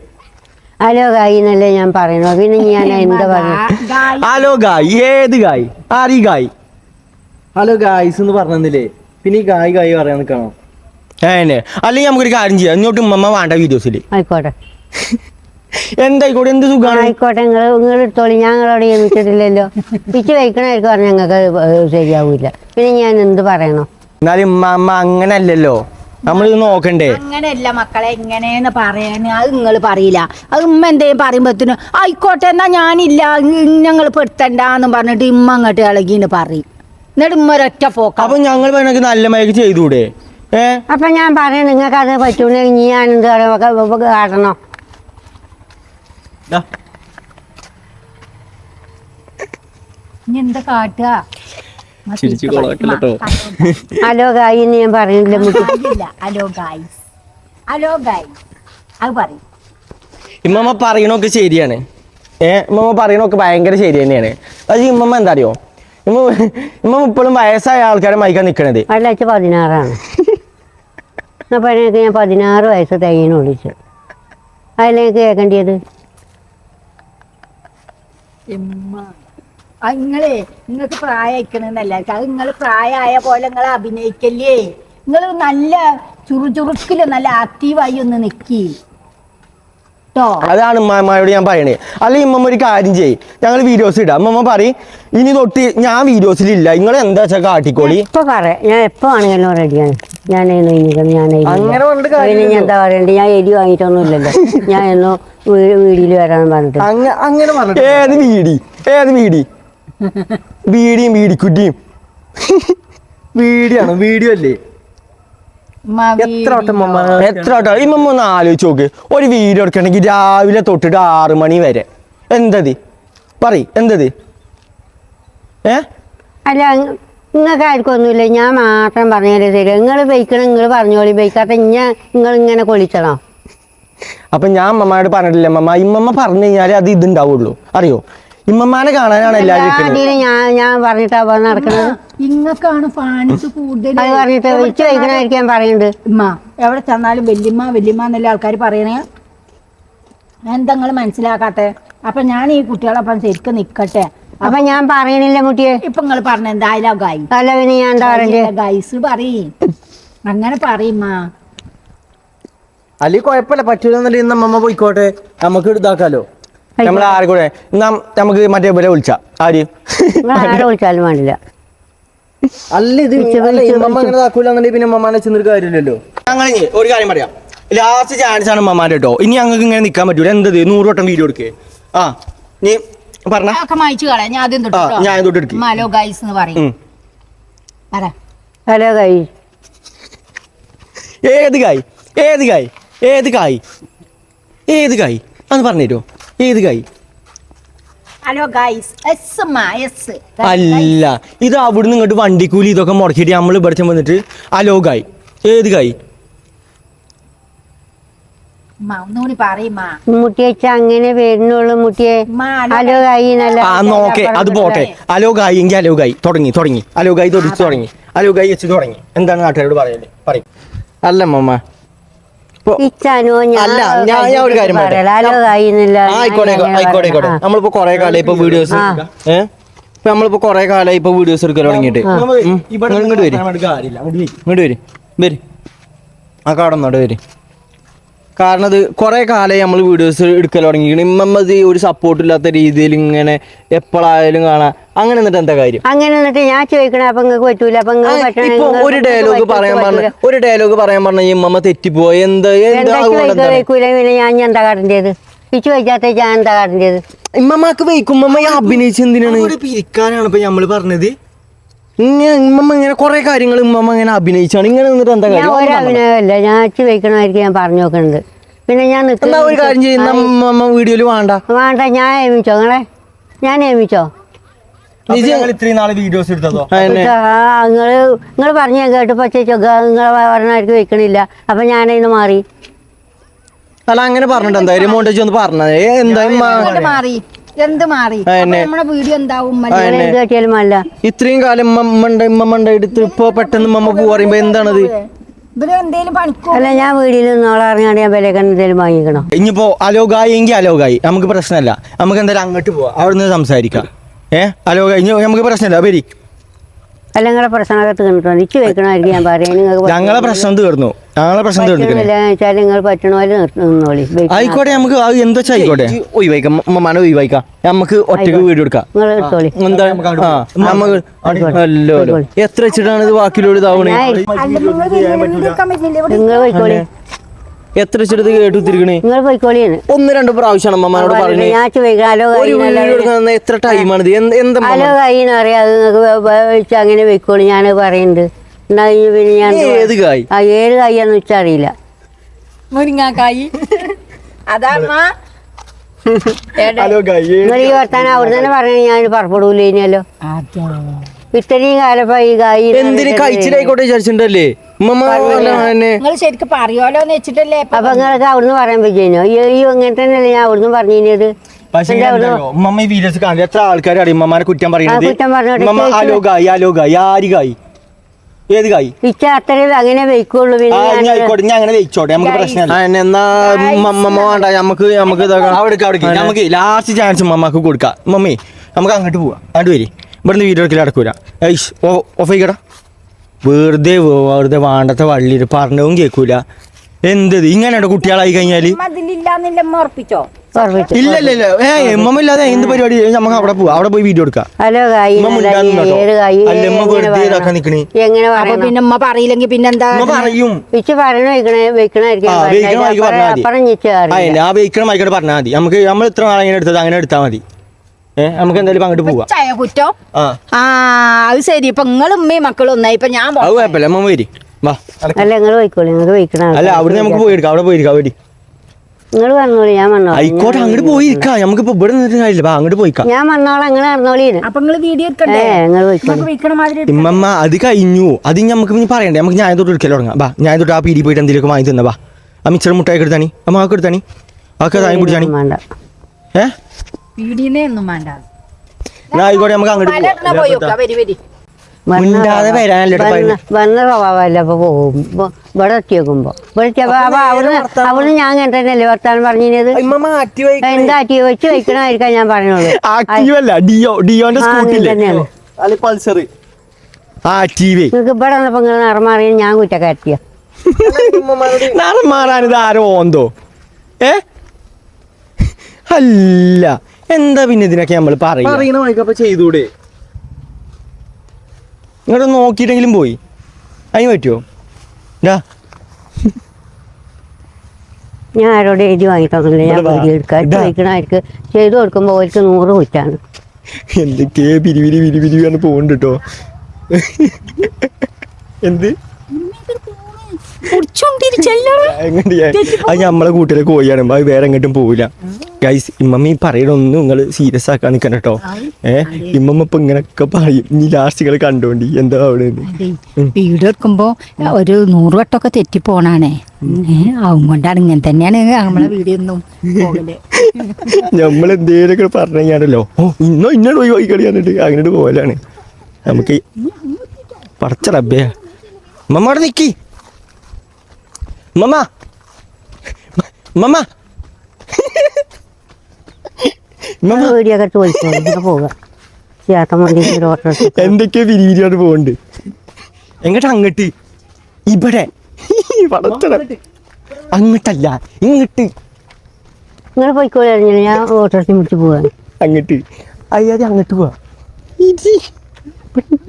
ഹലോ ഗായ് എന്നല്ലേ ഞാൻ പറയണോ? പിന്നെ ഞാൻ എന്താ പറഞ്ഞു? ഹലോ ഗായ് ഏത് ഗായ്? ആരീ ഗായ്? ഹലോ ഗായ്സ് എന്ന് പറഞ്ഞില്ലേ, പിന്നെ ഈ ഗായ് പറയാൻ നിൽക്കണോ? അല്ലെങ്കിൽ നമുക്കൊരു കാര്യം ചെയ്യാം. ഇങ്ങോട്ട് ഉമ്മ വേണ്ട വീഡിയോസില്. ആയിക്കോട്ടെ എന്തായിക്കോട്ടെ, എന്ത് സുഖമാണ്. ആയിക്കോട്ടെ, നിങ്ങൾ എടുത്തോളി. ഞങ്ങളവിടെ വിളിച്ചിട്ടില്ലല്ലോ. പിച്ച് വയ്ക്കണമായിരിക്കും പറഞ്ഞാൽ ഞങ്ങൾക്ക് ശരിയാവൂല. പിന്നെ ഞാൻ എന്ത് പറയണോ? എന്നാലും ഉമ്മ അങ്ങനല്ലല്ലോ. നമ്മളിത് നോക്കണ്ടേ? അങ്ങനെയല്ല മക്കളെ, ഇങ്ങനെന്ന് പറയാൻ അത് നിങ്ങൾ പറയില്ല. അത് ഉമ്മ എന്തേലും പറയുമ്പോഴത്തേനും ആയിക്കോട്ടെ എന്നാ ഞാനില്ല ഞങ്ങൾ പെടുത്തണ്ടെന്നും പറഞ്ഞിട്ട് ഇമ്മ അങ്ങോട്ട് ഇളകിന്ന് പറയും. എന്നിട്ട് ഉമ്മ ഒരൊറ്റ പോക്ക. അപ്പൊ ഞങ്ങൾ വേണമെങ്കിൽ നല്ല മയക്ക് ചെയ്തൂടെ? അപ്പൊ ഞാൻ പറയാം നിങ്ങൾക്ക് അത് പറ്റൂല, ഇനി ഞാൻ എന്ത് കാട്ടണോ? ഇനി എന്താ കാട്ടുക? ഹലോ ഗായി എന്ന് ഞാൻ പറയുന്നില്ല മുട്ടി. ഹലോ ഗായ്സ്, ഹലോ ഗായ്സ് അത് പറയും. ഇമ്മമ്മ പറയണൊക്കെ ശരിയാണ്. ഇമ്മമ്മ പറയണൊക്കെ ഭയങ്കര ശരി തന്നെയാണ്. പക്ഷേ ഇമ്മമ്മ എന്താ അറിയോ, ഇമ്മമ്മ ഇപ്പോഴും വയസ്സായ ആൾക്കാരെ മയക്കാൻ നിൽക്കണത്. അല്ല 16 അപ്പം എനിക്ക് ഞാൻ 16 വയസ്സ് തയ്യന് വിളിച്ചു. അതിലേക്ക് കേൾക്കേണ്ടത് നിങ്ങൾക്ക് പ്രായക്കണെന്നല്ല, അത് നിങ്ങൾ പ്രായമായ പോലെ നിങ്ങൾ അഭിനയിക്കല്ലേ. നിങ്ങൾ നല്ല ചുറുചുറുക്കില് നല്ല ആക്റ്റീവായി ഒന്ന് നിക്കി. അതാണ് ഉമ്മയോട് ഞാൻ പറയണേ. അല്ലെങ്കിൽ ഇമ്മമ്മ ഒരു കാര്യം ചെയ്യും, ഞങ്ങൾ വീഡിയോസ് ഇടാം. അമ്മമ്മ പറയും ഇനി തൊട്ട് ഞാൻ വീഡിയോസിലില്ല, നിങ്ങൾ എന്താ വെച്ചാൽ കാട്ടിക്കോളി. ഇപ്പൊ പറയാം, ഞാൻ എപ്പോ ആണെങ്കിലും റെഡിയാണ്. ഞാൻ എന്താ പറയണ്ടേ, ഞാൻ എരി വാങ്ങിയിട്ടൊന്നും ഇല്ലല്ലോ. ഞാൻ എന്നോ വീടിയിൽ വരാന്ന് പറഞ്ഞിട്ട്. ഏത് വീടി, ഏത് വീടി? വീടിയും വീടിക്കുറ്റിയും വീഡിയോ ആണോ? വീഡിയോ അല്ലേ? എത്ര വട്ടം ഇമ്മമ്മ ഒന്ന് ആലോചിച്ച് നോക്ക്. ഒരു വീഡിയോ എടുക്കണമെങ്കിൽ രാവിലെ തൊട്ടിട്ട് 6 മണി വരെ. എന്തത് പറയ്, എന്തത്? അല്ല നിങ്ങൾക്ക് ആർക്കൊന്നുമില്ല, ഞാൻ മാത്രം പറഞ്ഞാലേ ശരി. നിങ്ങൾ ബൈക്കണം, നിങ്ങൾ പറഞ്ഞോളി. ബൈക്കാത്ത നിങ്ങൾ ഇങ്ങനെ കൊളിച്ചണോ? അപ്പൊ ഞാൻ അമ്മമ്മയോട് പറഞ്ഞിട്ടില്ല. ഇമ്മമ്മ പറഞ്ഞു കഴിഞ്ഞാല് അത് ഇതുണ്ടാവുള്ളൂ. അറിയോ, ഇമ്മമ്മാനെ കാണാനാണ് എല്ലാവരും. ഞാൻ പറഞ്ഞിട്ടാ നടക്കുന്നത്. ഇങ്ങക്കാണ് ഫാൻസ് കൂടുതൽ. അത് പറഞ്ഞിട്ട് വെച്ച് വയ്ക്കണായിരിക്കാൻ പറയുന്നുണ്ട്. ഉമ്മ എവിടെ ചെന്നാലും വല്യമ്മ വല്യമ്മ എന്നല്ലേ ആൾക്കാർ പറയണേ. എന്താ നിങ്ങൾ മനസ്സിലാക്കാത്തെ? അപ്പൊ ഞാൻ ഈ കുട്ടികളൊപ്പം ശരിക്കും നിക്കട്ടെ. അപ്പൊ ഞാൻ പറയണില്ല മുട്ടിയെ. ഇപ്പൊ നിങ്ങൾ പറഞ്ഞ എന്തായാലും ഗായി അല്ല പിന്നെ ഞാൻ എന്താ പറയണ്ടേ? ഗൈസ് പറയും, അങ്ങനെ പറയുമ്മ. അല്ലെങ്കിൽ കുഴപ്പമില്ല, പറ്റൂലെന്നല്ലേ ഇന്ന് അമ്മമ്മ പോയിക്കോട്ടെ, നമുക്ക് ഇതാക്കാലോ. നമ്മൾ ആരെ കൂടെ നമുക്ക് മറ്റേ പോലെ വിളിച്ച ആര് ആരെ വിളിച്ചാലും വേണ്ടില്ല. അല്ല ഇത് ഇമ്മമ്മ അങ്ങനെ ഇതാക്കൂലെന്നുണ്ടെങ്കിൽ പിന്നെ അമ്മമാനെ ചെന്നൊരു കാര്യമില്ലല്ലോ. ഞങ്ങൾ ഒരു കാര്യം പറയാം, ലാസ്റ്റ് ചാൻസ് ആണ് അമ്മമാരെ കേട്ടോ. ഇനി ഞങ്ങൾക്ക് ഇങ്ങനെ നിൽക്കാൻ പറ്റൂല. എന്തത് 100 വട്ടം വീഡിയോ എടുക്കേ? നീ പറഞ്ഞ ഞാൻ തൊട്ട് എടുക്കും. ഹലോ ഗൈസ് എന്ന് പറയും. Hello guys. ഏത് കായ്, ഏത് കായ്, ഏത് കായ്, ഏത് കായ് അന്ന് പറഞ്ഞോ. ഏത് കായ്? Hello guys. അല്ല, ഇത് അവിടുന്ന് ഇങ്ങോട്ട് വണ്ടിക്കൂലി ഇതൊക്കെ മുടക്കിയിട്ട് നമ്മൾ ഇവിടെ വന്നിട്ട് ഹലോ കായ്. ഏത് കായ്? മുട്ടിയച്ച അങ്ങനെ വരുന്നുള്ളൂ മുട്ടിയെ. ഹലോ ഗായി നല്ല നോക്കെ, അത് പോട്ടെ. ഹലോ ഗായി എങ്കിൽ ഹലോ ഗായി തുടങ്ങി ഹലോ ഗായി തൊടിച്ച് തുടങ്ങി, ഹലോ ഗായി വെച്ച് തുടങ്ങി. എന്താണ് നാട്ടുകാരോട് പറയല്ലേ? പറയും. അല്ല അമ്മമ്മ, ആയിക്കോട്ടെ. നമ്മളിപ്പോ കൊറേ കാലം ഇപ്പൊ വീഡിയോസ് നമ്മളിപ്പോ കൊറേ കാലം ഇപ്പൊ വീഡിയോസ് എടുക്കാൻ തുടങ്ങിയിട്ട്. ഇങ്ങോട്ട് വരും ആ കാടൊന്നോടെ വരും. കാരണം അത് കുറെ കാലമായി നമ്മൾ വീഡിയോസ് എടുക്കൽ തുടങ്ങിയിരിക്കണം. ഇമ്മമ്മത് ഒരു സപ്പോർട്ട് ഇല്ലാത്ത രീതിയിൽ ഇങ്ങനെ എപ്പോഴായാലും കാണാം. അങ്ങനെ എന്നിട്ട് എന്താ കാര്യം? അങ്ങനെ എന്നിട്ട് ഞാൻ ചോദിക്കണേ, അപ്പൊ നിങ്ങൾക്ക് പറ്റൂല. അപ്പൊ ഒരു ഡയലോഗ് പറയാൻ പറഞ്ഞ ഇമ്മമ്മ തെറ്റിപ്പോയി. പിന്നെ ഞാൻ എന്താ കാട്ടേണ്ടത്? പിച്ചു വയ്ക്കാത്ത ഞാൻ എന്താ കാട്ടേണ്ടത്? ഇമ്മമ്മക്ക് വയ്ക്കുമ്മ അഭിനയിച്ച് എന്തിനാണ് പിരിക്കാനാണ് ഇപ്പൊ നമ്മള് പറഞ്ഞത്. ഇമ്മമ്മ ഇങ്ങനെ കുറെ കാര്യങ്ങൾ ഇമ്മമ്മ ഇങ്ങനെ അഭിനയിച്ചാണ്. ഇങ്ങനെ നിന്നിട്ട് എന്താ കാര്യം? ഒരു അഭിനയമല്ല, ഞാൻ അച്ഛൻ വയ്ക്കണമായിരിക്കും ഞാൻ പറഞ്ഞു നോക്കുന്നുണ്ട്. പിന്നെ ഞാൻ ഒരു കാര്യം ചെയ്യുന്ന വീഡിയോയില് വേണ്ട ഞാൻ ഏമിച്ചോ നിങ്ങളെ? ഞാൻ ഏമിച്ചോ? ഇത്രയും നാളെ വീഡിയോസ് എടുത്തതോ? നിങ്ങൾ പറഞ്ഞു കേട്ട് പക്ഷേ നിങ്ങളെ പറഞ്ഞായിരിക്കും വെക്കണില്ല. അപ്പൊ ഞാനതിന് മാറി. അല്ല അങ്ങനെ പറഞ്ഞിട്ട് എന്തായാലും മോണ്ടേജ് ഒന്ന് പറഞ്ഞത് മാറി. എന്ത് മാറി? നമ്മുടെ വീഡിയോ എന്താവും? ഇത്രയും കാലം ഇമ്മണ്ടായിട്ട് ഇപ്പൊ പെട്ടെന്ന് മമ്മ പറയുമ്പോ എന്താണത്? അല്ല ഞാൻ വീട്ടിൽ നിന്നോളെ അറിഞ്ഞാണ്ട് ഞാൻ വിലക്ക് എന്തെങ്കിലും വാങ്ങിക്കണം. ഇനിയിപ്പോ അലോകായി എങ്കിൽ അലോകായി, നമുക്ക് പ്രശ്നമല്ല. നമുക്ക് എന്തായാലും അങ്ങോട്ട് പോവാം, അവിടെ നിന്ന് സംസാരിക്കാം. അലോകായി നമുക്ക് പ്രശ്നമില്ല. വരി. അല്ല നിങ്ങളെ പ്രശ്നമൊക്കെ തീർന്നിട്ടുണ്ട് ഇച്ച് വെക്കണമായിരിക്കും ഞാൻ പറയുന്നത് ഞങ്ങളെ പ്രശ്നം തീർന്നു വെച്ചാൽ നിങ്ങൾ പറ്റണ പോലെ നിന്നോളി ആയിക്കോട്ടെ നമുക്ക് അത് എന്താ വെച്ചാൽ ആയിക്കോട്ടെ ഒഴിവായിക്കാം മമ്മാനെ ഒഴിവായിക്കാം നമുക്ക് ഒറ്റക്ക് വീട് എടുക്കാം നിങ്ങൾ എടുത്തോളി എന്താ നമുക്ക് അല്ലോ എത്ര വെച്ചിട്ടാണ് ഇത് ബാക്കിയുള്ള ഇതാവണേ നിങ്ങൾ പോയിക്കോളി എത്ര വെച്ചിട്ട് കേട്ടു തിരിക്കണേ നിങ്ങൾ പോയിക്കോളിയാണ് 1-2 പ്രാവശ്യമാണ് അമ്മമാരോട് പറഞ്ഞത് ഞാൻ ചോദിക്കാലോ ഒരു വീഡിയോ എടുക്കാൻ എത്ര ടൈമാണിത് എന്താ ഹലോ കൈന്ന് അറിയാം അത് നിങ്ങൾക്ക് വെച്ച് അങ്ങനെ വെക്കോളി ഞാൻ പറയുന്നുണ്ട് എന്നാ പിന്നെ ഞാൻ ഏത് കായ് ആ ഏത് കൈയാന്ന് വെച്ചാൽ അറിയില്ല മുരിങ്ങാക്കായി അതമ്മ നിങ്ങൾ ഈ വർത്താനം അവിടെ തന്നെ പറയണ ഞാൻ പുറപ്പെടൂല ഇനിയല്ലോ ഇത്രയും കാലപ്പോ ഈ കായ് എന്തിന് കഴിച്ചിലായിക്കോട്ടെ വിചാരിച്ചിട്ടുണ്ടല്ലേ നിങ്ങൾ ശരിക്കും പറയുമല്ലോന്ന് വെച്ചിട്ടല്ലേ അപ്പൊ നിങ്ങൾക്ക് അവിടുന്ന് പറയാൻ പറ്റുമോ ഈ ഇങ്ങനെ തന്നെയല്ലേ ഞാൻ അവിടുന്ന് പറഞ്ഞത് പക്ഷേ ഉമ്മ ഈ വീഡിയോസ് കാണുന്നത് എത്ര ആൾക്കാർ അറിയും ഉമ്മമാരെ കുറ്റം പറയുന്നത് കുറ്റം പറഞ്ഞോട്ടെ. ഉമ്മ ആലോ കായ് ആര് കായ് ഏത് കായ് ഇച്ച അത്രയും അങ്ങനെ വെക്കുള്ളൂ ആ പിന്നെ ഇനി ആയിക്കോട്ടെ ഞാൻ അങ്ങനെ വെച്ചോട്ടെ നമുക്ക് പ്രശ്നമില്ല എന്നാ മമ്മ വേണ്ട നമുക്ക് ഇതാക്കാം അവിടെ നമുക്ക് ലാസ്റ്റ് ചാൻസ് മമ്മക്ക് കൊടുക്കാം മമ്മി നമുക്ക് അങ്ങോട്ട് പോവാം അങ്ങോട്ട് വരി ഇവിടുന്ന് വീഡിയോ എടുക്കൽ അടക്കൂല ഐഷ് ഓഫ് ആയിക്കടാ വെറുതെ വേണ്ടത്തെ വള്ളിയിൽ പറഞ്ഞവും കേൾക്കൂല എന്തത് ഇങ്ങനെയുണ്ട് കുട്ടികളായി കഴിഞ്ഞാല് അതിലില്ലാന്നില്ല ഉറപ്പിച്ചോ ഇല്ല എമ്മ ഇല്ലാതെ എന്ത് പരിപാടി നമുക്ക് അവിടെ പോവാം അവിടെ പോയി വീഡിയോ എടുക്കാം ഹലോ കായ് ഏത് കായ് അല്ലമ്മ വെറുതെ ഇതാക്കാൻ നിക്കണേ എങ്ങനെ അപ്പൊ പറയണം പിന്നെ ഉമ്മ പറയില്ലെങ്കിൽ പിന്നെന്താ ഉമ്മ പറയും ഇച്ച് പറയണ വെക്കണായിരിക്കും ആ, വെക്കണ വഴിക്ക് പറഞ്ഞാ മതി. അപ്പുറം ഞെച്ച് അറിയില്ല ആ വെഹിക്കണം ആയിക്കോട്ടെ പറഞ്ഞാൽ മതി നമുക്ക് നമ്മൾ ഇത്ര നാളെ ഇങ്ങനെ എടുത്തത് അങ്ങനെ എടുത്താൽ മതി നമുക്ക് എന്തായാലും അങ്ങോട്ട് പോവാം ചായ കുറ്റോ ആ ആ അത് ശരി ഇപ്പൊ നിങ്ങൾ ഉമ്മയും മക്കളും ഒന്നായി ഇപ്പൊ ഞാൻ അത് കുഴപ്പമില്ല അമ്മ വരി വാ അല്ല നിങ്ങൾ പോയിക്കോളി നിങ്ങൾക്ക് വെക്കണ അല്ല അവിടെ നമുക്ക് പോയി എടുക്കാം അവിടെ പോയി ഇരിക്കാം വരി നിങ്ങൾ പറഞ്ഞോളി ഞാൻ വന്നോളാം ആയിക്കോട്ടെ അങ്ങോട്ട് പോയി ഇരിക്കാം നമുക്ക് ഇപ്പൊ ഇവിടെ നിന്നിട്ട് കാര്യമില്ല വാ അങ്ങോട്ട് പോയിക്കാം ഞാൻ വന്നോളാം നിങ്ങൾ നടന്നോളീന് അപ്പൊ നിങ്ങൾ വീഡിയോ എടുക്കണ്ടേ നിങ്ങൾ പോയിക്കോളി നമുക്ക് വിൽക്കണ മാതിരി ഇമ്മമ്മ അത് കഴിഞ്ഞു അത് നമുക്ക് ഇനി പറയണ്ടേ നമുക്ക് ഞാൻ തൊട്ട് എടുക്കൽ തുടങ്ങാം വാ ഞാൻ തൊട്ട് ആ പീടി പോയിട്ട് എന്തെങ്കിലും വാങ്ങി തന്നാ വാ ആ മിച്ചർ മുട്ടായി എടുത്താണി അമ്മ ആക്കെ എടുത്താണി ആക്കെ താങ്ങി പിടിച്ചാണി വേണ്ട വീടിനെ ഒന്നും വേണ്ട എന്നാ ആയിക്കോട്ടെ നമുക്ക് അങ്ങോട്ട് പലയിടത്തും പോയി നോക്കാം വരി വരി മിണ്ടാതെ വരാനല്ലേ വന്ന സ്വഭാവമല്ല അപ്പൊ പോകും ഇവിടെ എത്തി വെക്കുമ്പോ ഇവിടെ എത്തിയപ്പോ അപ്പൊ അവിടുന്ന് ഞാൻ അങ്ങനെ തന്നെയല്ലേ വർത്താനം പറഞ്ഞത് എന്താ ആറ്റി വെച്ച് വെക്കണമായിരിക്കാം ഞാൻ പറഞ്ഞോളൂ ആക്റ്റീവല്ല ഡിയോന്റെ സ്കൂട്ടില്ലേ തന്നെയാണ് പൾസർ ആക്റ്റീവേ നിങ്ങൾക്ക് ഇവിടെ വന്നപ്പോ നിങ്ങൾ നിറമാറിയ ഞാൻ കുറ്റക്കാരത്തിയ നാളെ മാറാനിത് ആരോ ഓന്തോ അല്ല എന്താ പിന്നെ ഇതിനൊക്കെ നമ്മൾ പറയുക ചെയ്തൂടെ ഇങ്ങോട്ട് നോക്കിയിട്ടെങ്കിലും പോയി അതിന് പറ്റുമോ ഞാൻ ആരോട് എഴുതി വാങ്ങിട്ടൊന്നുമില്ല ഞാൻ പുതിയ എടുക്കാൻ വായിക്കണമാർക്ക് ചെയ്തു കൊടുക്കുമ്പോൾ അവർക്ക് 100 കുറ്റാണ് എന്തൊക്കെയോ പിരിവിരി പോകുന്നുണ്ട് കേട്ടോ എന്ത് അത് നമ്മളെ കൂട്ടിലെ കോഴിയാണ് അത് വേറെ എങ്ങോട്ടും പോവില്ല ഗൈസ് ഇമ്മമ്മ ഈ പറയണൊന്നും നിങ്ങൾ സീരിയസ് ആക്കാൻ നിൽക്കണം കേട്ടോ ഇമ്മമ്മ ഇപ്പൊ ഇങ്ങനൊക്കെ പറയും ഇനി ലാസ്റ്റുകൾ കണ്ടോണ്ടി എന്താ അവിടെ വീഡിയോ എടുക്കുമ്പോ ഒരു 100 വട്ടമൊക്കെ തെറ്റിപ്പോണാണേ അതുകൊണ്ടാണ് ഇങ്ങനെ തന്നെയാണ് നമ്മളെ വീഡിയോ ഒന്നും നമ്മൾ എന്തേലൊക്കെ പറഞ്ഞു കഴിഞ്ഞാണല്ലോ ഇന്നോട് പോയി കളിയാണിട്ട് അങ്ങോട്ട് പോകലാണ് നമുക്ക് പടച്ച റബ്ബേ മമ്മ അവിടെ നിക്കി മമ്മ മമ്മ വീഡിയൊക്കെ ചോദിച്ചോളൂ പോവുക ചേട്ടൻ വണ്ടി ഓട്ടോ എന്തൊക്കെയോ വിരിവിരിയാണ് പോകുന്നുണ്ട് എങ്ങോട്ട് അങ്ങോട്ട് ഇവിടെ അങ്ങോട്ടല്ല ഇങ്ങോട്ട് നിങ്ങൾ പോയിക്കോളി അറിഞ്ഞില്ല ഞാൻ ഓട്ടോറിച്ച് മുടിച്ച് പോവാൻ അങ്ങോട്ട് അയ്യാതെ അങ്ങോട്ട് പോവാ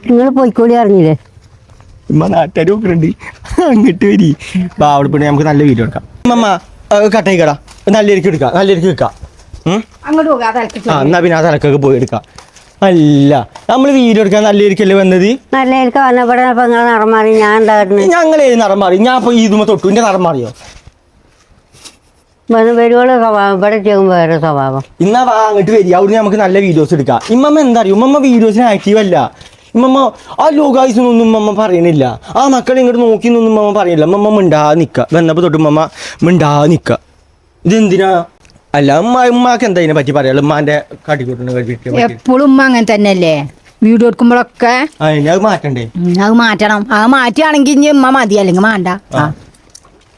നിങ്ങൾ പോയിക്കോളി അറിഞ്ഞില്ലേ ഉമ്മ നാട്ടുകാർ നോക്കുന്നുണ്ട് അങ്ങോട്ട് വരി ബാ അവിടെ പോയി നമുക്ക് നല്ല വീഡിയോ എടുക്കാം അമ്മ കട്ടായിക്കടാ നല്ലരിക്കും എടുക്കാം നല്ലരിക്കും വെക്കാം അങ്ങോട്ട് പോകാം ആ എന്നാ പിന്നെ ആ തലക്കൊക്കെ പോയി എടുക്കാം അല്ല നമ്മൾ വീഡിയോ എടുക്കാൻ നല്ലരിക്കല്ലേ വന്നത് നല്ല എനിക്ക് വന്നപ്പോഴേ അപ്പൊ നിങ്ങൾ നിറം മാറി ഞാൻ ഉണ്ടായിരുന്നു ഞങ്ങൾ ഏത് നിറം മാറി ഞാൻ ഇപ്പൊ ഇതുമ്മ തൊട്ടു എന്റെ നിറം മാറിയോ വരുവോള് സ്വഭാവം ഇവിടെ ചെയ്യുമ്പോൾ വേറെ സ്വഭാവം ഇന്നാ വാ അങ്ങോട്ട് വരിക അവിടെ നമുക്ക് നല്ല വീഡിയോസ് എടുക്കാം ഇമ്മമ്മ എന്താ അറിയോ ഉമ്മമ്മ വീഡിയോസിന് ആക്റ്റീവ് അല്ല ഇമ്മമ്മ ആ ലോകായുസൊന്നും ഉമ്മമ്മ പറയണില്ല ആ മക്കളെ ഇങ്ങോട്ട് നോക്കിന്നൊന്നും ഉമ്മമ്മ പറയില്ല ഉമ്മമ്മ മിണ്ടാ നിക്ക വന്നപ്പോ തൊട്ട് ഉമ്മമ്മ മിണ്ടാ നിക്ക ഇതെന്തിനാ അല്ല ഉമ്മാക്ക് എന്താ ഇതിനെ പറ്റി പറയാ ഉമ്മാന്റെ കാട്ടിക്കൂട്ടിനെ എപ്പോഴും ഉമ്മ അങ്ങനെ തന്നെയല്ലേ വീഡിയോ എടുക്കുമ്പോഴൊക്കെ അതിനെ അത് മാറ്റണ്ടേ അത് മാറ്റണം അത് മാറ്റുകയാണെങ്കിൽ ഇനി ഉമ്മ മതി അല്ലെങ്കിൽ വേണ്ട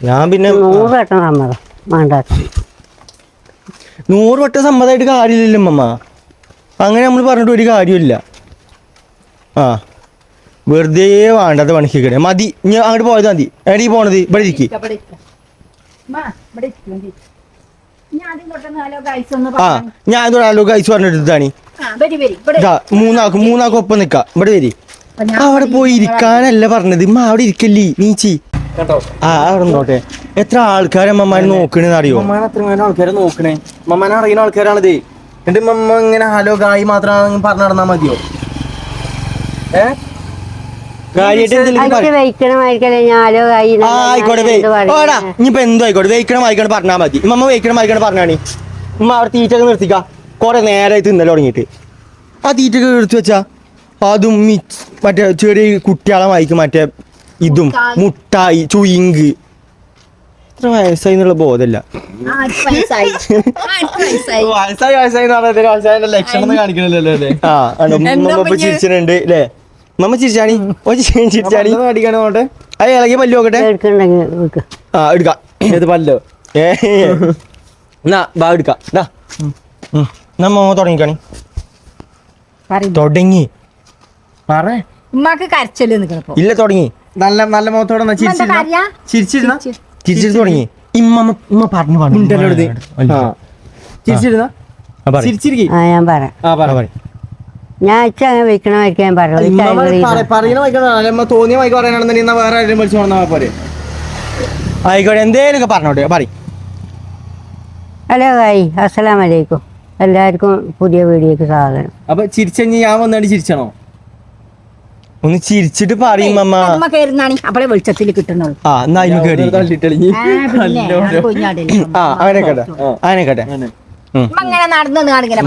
ഞാൻ പിന്നെ 100 വട്ടം സമ്മതം വേണ്ടാത്ത 100 വട്ടം സമ്മതമായിട്ട് കാര്യമില്ലല്ലോ ഉമ്മമ്മ അങ്ങനെ നമ്മൾ പറഞ്ഞിട്ട് ഒരു കാര്യമില്ല ആ വെറുതെ വേണ്ടാത്ത പണിക്കിക്കണേ മതി ഇനി അങ്ങോട്ട് പോയത് മതി എടീ പോണത് ഇവിടെ ഇരിക്കും ആ ഞാൻ ഇതൊരാളോ കഴിച്ചു പറഞ്ഞിട്ടാണ് മൂന്നാക്കും ഒപ്പം നിക്കാം ഇവിടെ വരി അവിടെ പോയി ഇരിക്കാനല്ല പറഞ്ഞത് ഇമ്മ അവിടെ ഇരിക്കല്ലേ നീച്ചി ആ അവിടെ നോട്ടെ എത്ര ആൾക്കാരെ അമ്മമാര് നോക്കണെന്ന് അറിയോ അത്രയും ആൾക്കാരെ നോക്കണേ മമ്മാനെ അറിയുന്ന ആൾക്കാരാണിത് എന്റെ മമ്മ ഇങ്ങനെ ഹലോ ഗായി മാത്രം പറഞ്ഞു നടന്നാ മതിയോ ആയിക്കോട്ടെ ഓടാ ഇനിയിപ്പോ എന്തോ ആയിക്കോട്ടെ വെയിക്കണം വായിക്കണം പറഞ്ഞാൽ മതി ഇമ്മ വെയിക്കണം വായിക്കണം പറഞ്ഞാണി ഉമ്മ അവിടെ തീറ്റൊക്കെ നിർത്തിക്ക കൊറേ നേരമായി തിന്നല് തുടങ്ങിയിട്ട് ആ തീറ്റൊക്കെ എടുത്തു വെച്ചാ അതും മറ്റേ ചെറിയ കുട്ടികളെ വായിക്കും മറ്റേ ഇതും മുട്ടായി ചുയിങ്ക് ഇത്ര വയസ്സായി എന്നുള്ള ബോധമില്ല ലക്ഷണം കാണിക്കണല്ലോ അല്ലേ ചിരിച്ചിട്ടുണ്ട് അല്ലേ മമ്മ ചിരിച്ചാണി ചിരിച്ചാണി അടിക്കാനോട്ടെ അത് ഇളകിയ പല്ല് നോക്കട്ടെ ആ എടുക്കാം ഏത് പല്ലോ എന്നാ ബാ എടുക്കാം നമ്മ തുടങ്ങിക്കാണി തുടങ്ങി ഉമ്മാക്ക് കരച്ചല് നിക്കണപ്പോ ഇല്ല തുടങ്ങി നല്ല നല്ല മുഖത്തോടെ ചിരിച്ചിരുന്ന ചിരിച്ചിട്ട് തുടങ്ങി ഇമ്മ പറഞ്ഞു ചിരിച്ചിരുന്ന ചിരിച്ചിരിക്കും ഞാൻ പറയാം ഞാൻ അങ്ങനെ വെക്കണമായിരിക്കും ഞാൻ പറയുന്ന തോന്നിയ വായിക്ക് പറയാനാണെന്നുണ്ടെങ്കിൽ വേറെ ആരെയും വിളിച്ചു വന്നാൽ പോരെ ആയിക്കോട്ടെ എന്തേലൊക്കെ പറഞ്ഞോട്ടെ പറയും ഹലോ ഹായ് അസ്സലാമലൈക്കും എല്ലാവർക്കും പുതിയ വീഡിയോക്ക് സ്വാഗതം അപ്പൊ ചിരിച്ചഞ്ഞ് ഞാൻ വന്നിട്ട് ചിരിച്ചണോ ഒന്ന് ചിരിച്ചിട്ട് പറയും അമ്മ അപ്പളെ വെളിച്ചത്തിൽ കിട്ടണുള്ളൂ ആ എന്നാ അതിന് കേറി ആ അങ്ങനെയൊക്കെ അങ്ങനെയൊക്കെ അങ്ങനെ നടന്നു കാണിങ്ങനെ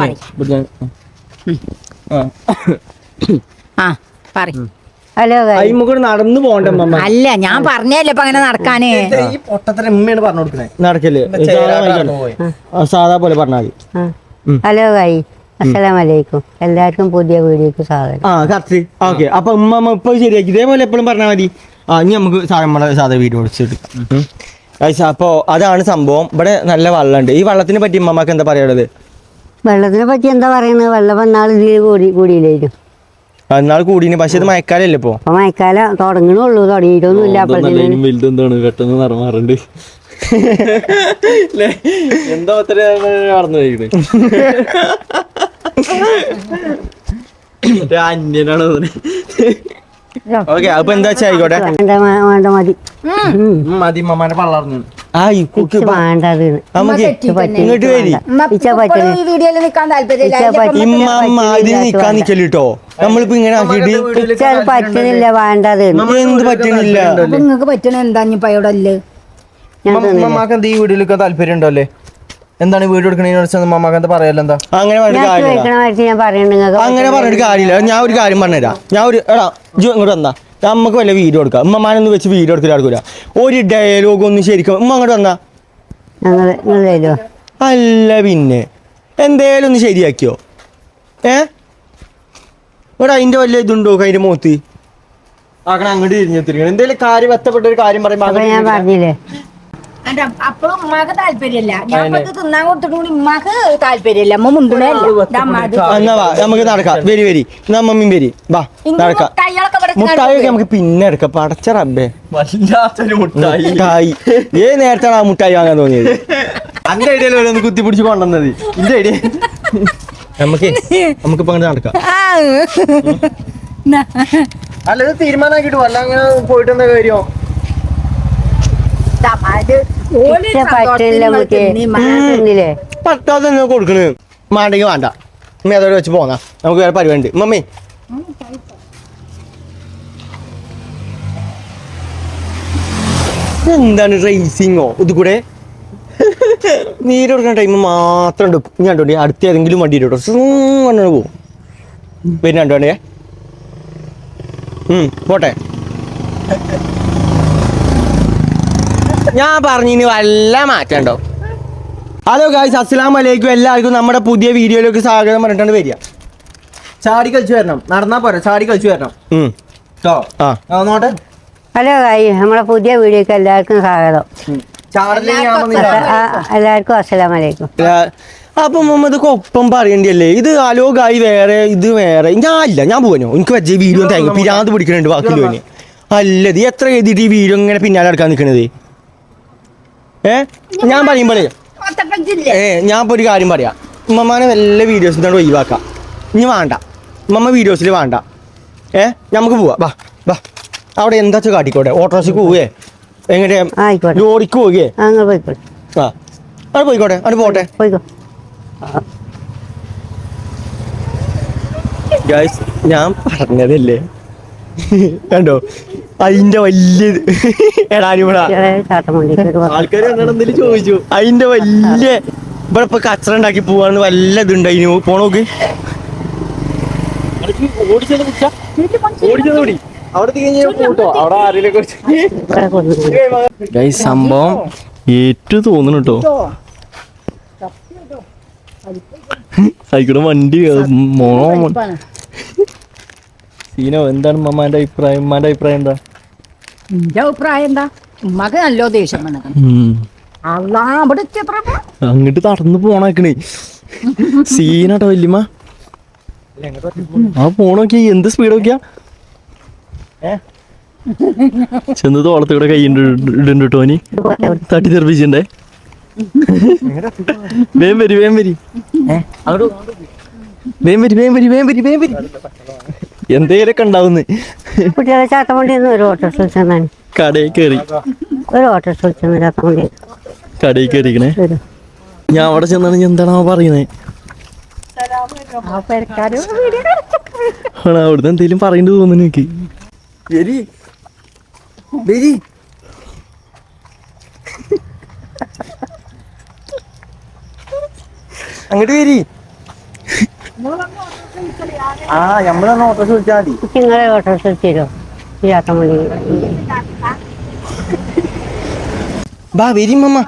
പറയും ഹലോ ഹായ് അയിമുകൂടെ നടന്നു പോകണ്ടേ അമ്മ അല്ല ഞാൻ പറഞ്ഞല്ലേ ഇപ്പൊ അങ്ങനെ നടക്കാന് ഈ പൊട്ടത്തിന് ഉമ്മയാണ് പറഞ്ഞു കൊടുക്കണേ നടക്കല്ലേ സാധാ പോലെ പറഞ്ഞാൽ മതി ഹലോ ഹായ് അസ്സലാമലൈക്കും എല്ലാവർക്കും പുതിയ വീഡിയോക്ക് സ്വാഗതം ആ കറക്റ്റ് ഓക്കെ അപ്പൊ ഉമ്മ ഇപ്പൊ ശരിയാക്കി ഇതേപോലെ എപ്പോഴും പറഞ്ഞാൽ മതി ആ ഇനി നമുക്ക് നമ്മളെ സാധാ വീഡിയോ വിളിച്ചെടുക്കാം അപ്പോൾ അതാണ് സംഭവം ഇവിടെ നല്ല വെള്ളമുണ്ട് ഈ വെള്ളത്തിനെ പറ്റി ഉമ്മക്ക് എന്താ പറയുള്ളത് വെള്ളത്തിനെ പറ്റി എന്താ പറയുന്നത് വെള്ളം വന്നാൽ ഇതിൽ കൂടിയില്ലായിരുന്നു എന്നാൾ കൂടിന് പക്ഷെ ഇത് മഴക്കാലല്ലേ ഇപ്പൊ അപ്പൊ മഴക്കാലം തുടങ്ങണുള്ളൂ തുടങ്ങിയിട്ടൊന്നുമില്ല അപ്പോഴത്തേനും വലുതെന്താണ് പെട്ടെന്ന് നിറമാറുണ്ട് എന്താ അത്ര നടന്നു കഴിക്കണേ അന്യനാണ് ഓക്കെ അപ്പൊ എന്താ വെച്ചാ ആയിക്കോട്ടെ വേണ്ട മതി മതി മമ്മാനെ പള്ളർന്നു ആ ഈ കുക്ക് വേണ്ടത് നമുക്ക് ഇങ്ങോട്ട് വരി വീഡിയോയിൽ നിൽക്കാൻ താല്പര്യമില്ല ഇമ്മ ഇതിന് നിക്കാൻ നിക്കല്ലോ നമ്മളിപ്പോ ഇങ്ങനെ ആക്കിയിട്ട് പറ്റുന്നില്ല വേണ്ടത് എന്ത് പറ്റണില്ല നിങ്ങൾക്ക് പറ്റണ എന്താ ഇപ്പൊ ഇവിടെ അല്ലേ മമ്മാക്ക് എന്താ ഈ വീഡിയോയിലൊക്കെ താല്പര്യം ഉണ്ടോ അല്ലേ എന്താണ് വീഡിയോ എടുക്കണേന്ന് മമ്മാക്ക് എന്താ പറയാലോ എന്താ അങ്ങനെ പറഞ്ഞിട്ട് കാര്യമില്ല ഞാൻ പറയുന്നുണ്ട് അങ്ങനെ പറഞ്ഞിട്ട് കാര്യമില്ല ഞാൻ ഒരു കാര്യം പറഞ്ഞുതരാം ഞാൻ ഒരു എടാ ജു ഇങ്ങോട്ട് വന്നാ നമുക്ക് വല്ല വീഡിയോ എടുക്കാം ഉമ്മമാനൊന്നും വെച്ച് വീഡിയോ എടുക്കാൻ നടക്കൂല ഒരു ഡയലോഗ് ഒന്നും ശരിക്കും ഉമ്മ അങ്ങോട്ട് വന്നാ ഞങ്ങൾ അല്ല പിന്നെ എന്തേലും ഒന്ന് ശരിയാക്കിയോ ഇവിടെ അതിന്റെ വല്ല ഇതുണ്ടോ അതിന്റെ മുഖത്ത് അങ്ങനെ അങ്ങോട്ട് തിരിഞ്ഞെത്തിരിക്കണം എന്തേലും കാര്യം ബന്ധപ്പെട്ട ഒരു കാര്യം പറയുമ്പോ ഞാൻ പറഞ്ഞില്ലേ അപ്പോഴും ഉമ്മാക്ക് താല്പര്യമില്ല ഞാൻ തിന്നാൻ കൊടുത്തിട്ട് കൂടി ഉമ്മാക്ക് താല്പര്യമില്ല അമ്മ എന്നാ വാ നമുക്ക് നടക്കാം വരി നമ്മമ്മയും വരി വാ നടക്കാം മുട്ടായി നമുക്ക് പിന്നെ എടുക്കാം പടച്ച റബ്ബേ മുട്ടായി നേരത്താണ് ആ മുട്ടായി വാങ്ങാൻ തോന്നിയത് അന്റെ ഐഡിയയിൽ ഒന്ന് കുത്തിപ്പിടിച്ച് കൊണ്ടുവന്നത് ഇന്റെ ഐഡിയ നമുക്കിപ്പോ അങ്ങനെ നടക്കാം അല്ല ഇത് തീരുമാനമാക്കിട്ട് വല്ല അങ്ങനെ പോയിട്ട് എന്താ കാര്യോ പട്ടാതെ കൊടുക്കണ് മാണ്ടെങ്കിൽ വേണ്ട മമ്മി അതോടെ വെച്ച് പോന്നാ നമുക്ക് വേറെ പരിപാടി ഉണ്ട് മമ്മി എന്താണ് റേസിങ്ങോ ഇത് കൂടെ നീര് കൊടുക്കുന്ന ടൈം മാത്രം ഉണ്ട് ഞാൻ കണ്ടോണ്ടി അടുത്ത ഏതെങ്കിലും വണ്ടി കേട്ടോ പറഞ്ഞു പോവും പിന്നെ കണ്ടോ വണ്ടിയെ പോട്ടെ ഞാൻ പറഞ്ഞിന് വല്ല മാറ്റം ഉണ്ടോ ഹലോ ഗായ്സ് അസ്സലാമു അലൈക്കും എല്ലാവർക്കും നമ്മുടെ പുതിയ വീഡിയോയിലേക്ക് സ്വാഗതം പറഞ്ഞിട്ടാണ് വരിക ചാടി കളിച്ചു വരണം നടന്നാ പോരാ ചാടി കളിച്ചു വരണം നോട്ടെ ഹലോ ഹായ് നമ്മളെ പുതിയ വീഡിയോക്ക് എല്ലാവർക്കും സ്വാഗതം എല്ലാവർക്കും അസ്സലാമലൈക്കും അപ്പൊ ഉമ്മ ഇതൊക്കെ ഒപ്പം പറയണ്ടല്ലേ? ഇത് ഹലോ ഗായ് വേറെ, ഇത് വേറെ. ഞാൻ പോവാനോ? എനിക്ക് വെച്ച വീഡിയോ തേങ്ങ പിരാന്ത് പിടിക്കണുണ്ട് ബാക്കി പോന്. അല്ലത് എത്ര എഴുതിയിട്ട് ഈ വീഡിയോ ഇങ്ങനെ പിന്നാലെ നടക്കാൻ നിൽക്കണത്? ഞാൻ പറയുമ്പോഴേ ഞാൻ ഇപ്പോൾ ഒരു കാര്യം പറയാം. ഉമ്മമാനെ വല്ല വീഡിയോസിൽ തന്നെ ഒഴിവാക്കാം. ഇനി വേണ്ട, ഉമ്മ വീഡിയോസിൽ വേണ്ട. നമുക്ക് പോവാം. വാ വാ, അവിടെ എന്താ വെച്ചാൽ കാട്ടിക്കോട്ടെ. ഓട്ടോറിക്ഷയ്ക്ക് പോവേ, എങ്ങനെ ലോറിക്ക് പോകേ? ആ അവിടെ പോയിക്കോട്ടെ, അവിടെ പോട്ടെ. ഗൈസ്, ഞാൻ പറഞ്ഞതല്ലേ, കണ്ടോ അതിന്റെ വലിയ ആൾക്കാർ എന്തെങ്കിലും ചോദിച്ചു. അതിന്റെ വലിയ ഇവിടെ ഇപ്പൊ കച്ചറ ഉണ്ടാക്കി പോവാന്ന് വല്ല ഇതുണ്ടായി. പോണോക്ക് സംഭവം ഏറ്റു തോന്നുന്നു കേട്ടോ. ആയിക്കോട്ടെ വണ്ടി സീനോ, എന്താണ് ഉമ്മാന്റെ അഭിപ്രായം? ഉമ്മാന്റെ അഭിപ്രായം എന്താ? എന്റെ അഭിപ്രായം എന്താ? ഉമ്മക്ക് നല്ലോ ദേഷ്യം അങ്ങോട്ട് നടന്നു പോണേക്കണേ സീനാട്ടോ വല്യമ്മ. ആ പോണോക്കിയ എന്ത് സ്പീഡ് നോക്കിയാ ചെന്ന് തോളത്തൂടെ കൈ ഇടുണ്ട് ടോനി. തട്ടി തെറിപ്പിച്ചിണ്ടേ. വേം വരി വേം വരി വേം വരി വേം വരി വേം വരി വേം വരി. എന്തേലൊക്കെ ഉണ്ടാവുന്നു. കുട്ടികളെ ചാത്തമണ്ടിന്ന് ഒരു ഓട്ടോറിക്ഷ കടയിൽ കയറി, ഒരു ഓട്ടോറിക്ഷ ചാത്തമണ്ടി കടയിൽ കയറിക്കണേ. ഞാൻ അവിടെ ചെന്നാണ് എന്താണോ പറയുന്നത്. അവിടുന്ന് എന്തേലും പറയണ്ടു തോന്നുന്നു എനിക്ക്. അങ്ങോട്ട് വരി. ആ നമ്മളൊന്ന് ഓട്ടോറിക്ഷ വിളിച്ചാൽ മതി. നിങ്ങളെ ഓട്ടോറിക്ഷ തരുമോ ചാത്തമണ്ടി? ബാ വരി മമ്മ.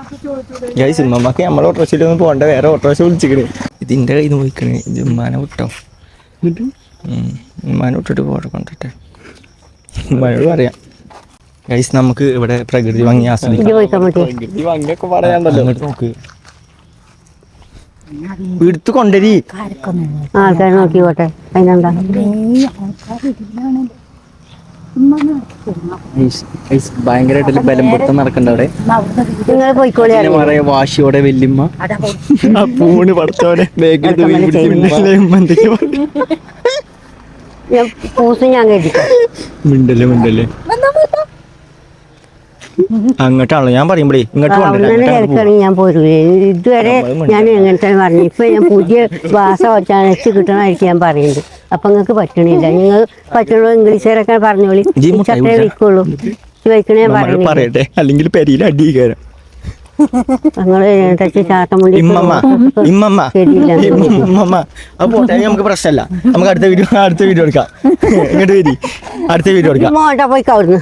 ഗൈസ്, ഉമ്മക്ക് നമ്മളെ ഓട്ടോറിക്ഷയിലൊന്നും പോകണ്ട, വേറെ ഓട്ടോറിക്ഷ വിളിച്ചിക്കണേ. ഇതിൻ്റെ കയ്യിൽ നിന്ന് പോയിക്കണേ. ഇത് ഉമ്മാനെ വിട്ടോ, ഉമ്മാനെ വിട്ടിട്ട് പോട്ടെ, കൊണ്ടിട്ടെ ഉമ്മാനോട് പറയാം. ഗൈസ്, നമുക്ക് ഇവിടെ പ്രകൃതി ഭംഗി ആസ്വദിക്കാം. പ്രകൃതി ഭംഗിയൊക്കെ പറയാണ്ടല്ലോ. അങ്ങോട്ട് നോക്ക്, എടുത്ത് കൊണ്ടരി. ആൾക്കാർ നോക്കിക്കോട്ടെ, അതിനെന്താ? ഭയങ്കരമായിട്ട് ബലം പൊടുത്തം നടക്കണ്ട അവിടെ. നിങ്ങൾ പോയിക്കോളെ. വാശിയോടെ വല്യമ്മ പൂണ് പടച്ചോടെ പൂസ് ഞാൻ കേട്ടിട്ടോ. മിണ്ടല്ലേ മിണ്ടല്ലേ. അങ്ങോട്ടാണല്ലോ ഞാൻ പറയുമ്പോഴേ ഇങ്ങോട്ട് കിടക്കുകയാണെങ്കിൽ ഞാൻ പോരൂലേ. ഇതുവരെ ഞാൻ എങ്ങനെ തന്നെ പറഞ്ഞു. ഇപ്പൊ ഞാൻ പുതിയ ഭാഷ വെച്ച് കിട്ടണമായിരിക്കും ഞാൻ പറയുന്നത്. അപ്പൊ നിങ്ങൾക്ക് പറ്റണില്ല. നിങ്ങൾ പറ്റുള്ളൂ ഇംഗ്ലീഷുകാരൊക്കെ പറഞ്ഞോളി. ചട്ടേ വയ്ക്കുള്ളൂ. വയ്ക്കണേ ഞാൻ പറയട്ടെ, അല്ലെങ്കിൽ പെരിയിൽ അടി കയറാം. ഞങ്ങള് ചാത്തമുണ്ടി നമുക്ക് പ്രശ്നമല്ല. നമുക്ക് അടുത്ത വീഡിയോ എടുക്കാം. ഇങ്ങോട്ട് വരി, അടുത്ത വീഡിയോ എടുക്കാം. പോയിക്കോ അവിടുന്ന്.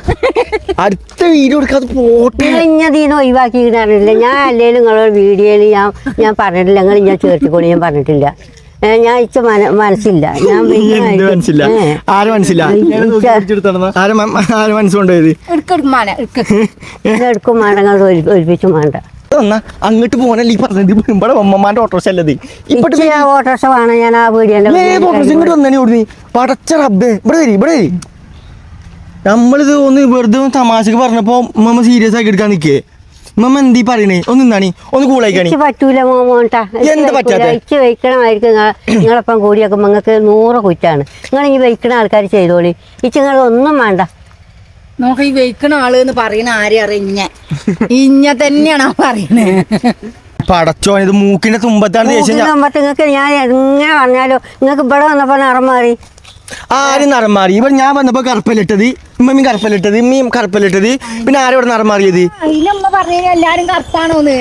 അടുത്ത വീഡിയോ എടുക്കാതെ പോട്ടെ. ഇഞ്ഞതീന്ന് ഒഴിവാക്കിയിട്ടില്ല. ഞാൻ അല്ലേലും നിങ്ങളെ വീഡിയോയിൽ ഞാൻ പറഞ്ഞിട്ടില്ല. നിങ്ങൾ ഞാൻ ചേർത്തിക്കോളി ഞാൻ പറഞ്ഞിട്ടില്ല. ഞാൻ ഇച്ച മനസ്സില്ല. ഞാൻ മനസ്സില്ല. ആരും മനസ്സില്ല. ആരും മനസ്സുകൊണ്ടുപോയത് എടുക്കും വേണ്ട. നിങ്ങൾ ഒഴിപ്പിച്ചും വേണ്ട. അങ്ങോട്ട് പോകാനല്ലേ ഈ പറഞ്ഞത്. ഇവിടെ അമ്മമാന്റെ ഓട്ടോറിക്ഷ അല്ലത്. ഇപ്പോഴത്തെ ഓട്ടോറിക്ഷ വേണം. ഞാൻ ആ വീഡിയോ ഇങ്ങോട്ട് വന്നേ ഓടുന്നു. പടച്ച റബ്ബേ, ഇവിടെ വരി ഇവിടെ വരി. നമ്മളിത് ഒന്ന് വെറുതെ തമാശക്ക് പറഞ്ഞപ്പോ ഉമ്മ സീരിയസ് ആക്കി എടുക്കാൻ നിക്കേ. ഉമ്മ എന്തീ പറയണേ? ഒന്ന് കൂളായിക്കാണി. പറ്റൂല മോമോട്ടാ. എന്താ പറ്റാത്ത? ഇച്ച് വയ്ക്കണമായിരിക്കും. നിങ്ങളൊപ്പം കൂടിയൊക്കെ നിങ്ങൾക്ക് 100 കുറ്റാണ്. നിങ്ങൾ ഈ വയ്ക്കണ ആൾക്കാർ ചെയ്തോളി. ഇച്ച് നിങ്ങൾ ഒന്നും വേണ്ട. നോക്ക ഈ വെയ്ക്കണ ആള് എന്ന് പറയുന്ന ആരെ അറിഞ്ഞ ഇഞ്ഞ തന്നെയാണ് പറയണേ. പടച്ചോ, ഇത് മൂക്കിന്റെ തുമ്പത്താണ് ദേഷ്യം. നിങ്ങൾക്ക് ഞാൻ എങ്ങനെ പറഞ്ഞാലോ നിങ്ങൾക്ക് ഇവിടെ വന്നപ്പോ നിറം മാറി. ആരും നിറം മാറി? ഇവിടെ ഞാൻ വന്നപ്പോ കറുപ്പലിട്ടത്, ഉമ്മയും കറുപ്പലിട്ടത്, ഉമ്മയും കറുപ്പലിട്ടത്. പിന്നെ ആരും ഇവിടെ നിറം മാറിയത്? അതിലമ്മ പറഞ്ഞ എല്ലാരും കറുപ്പാണോന്ന്.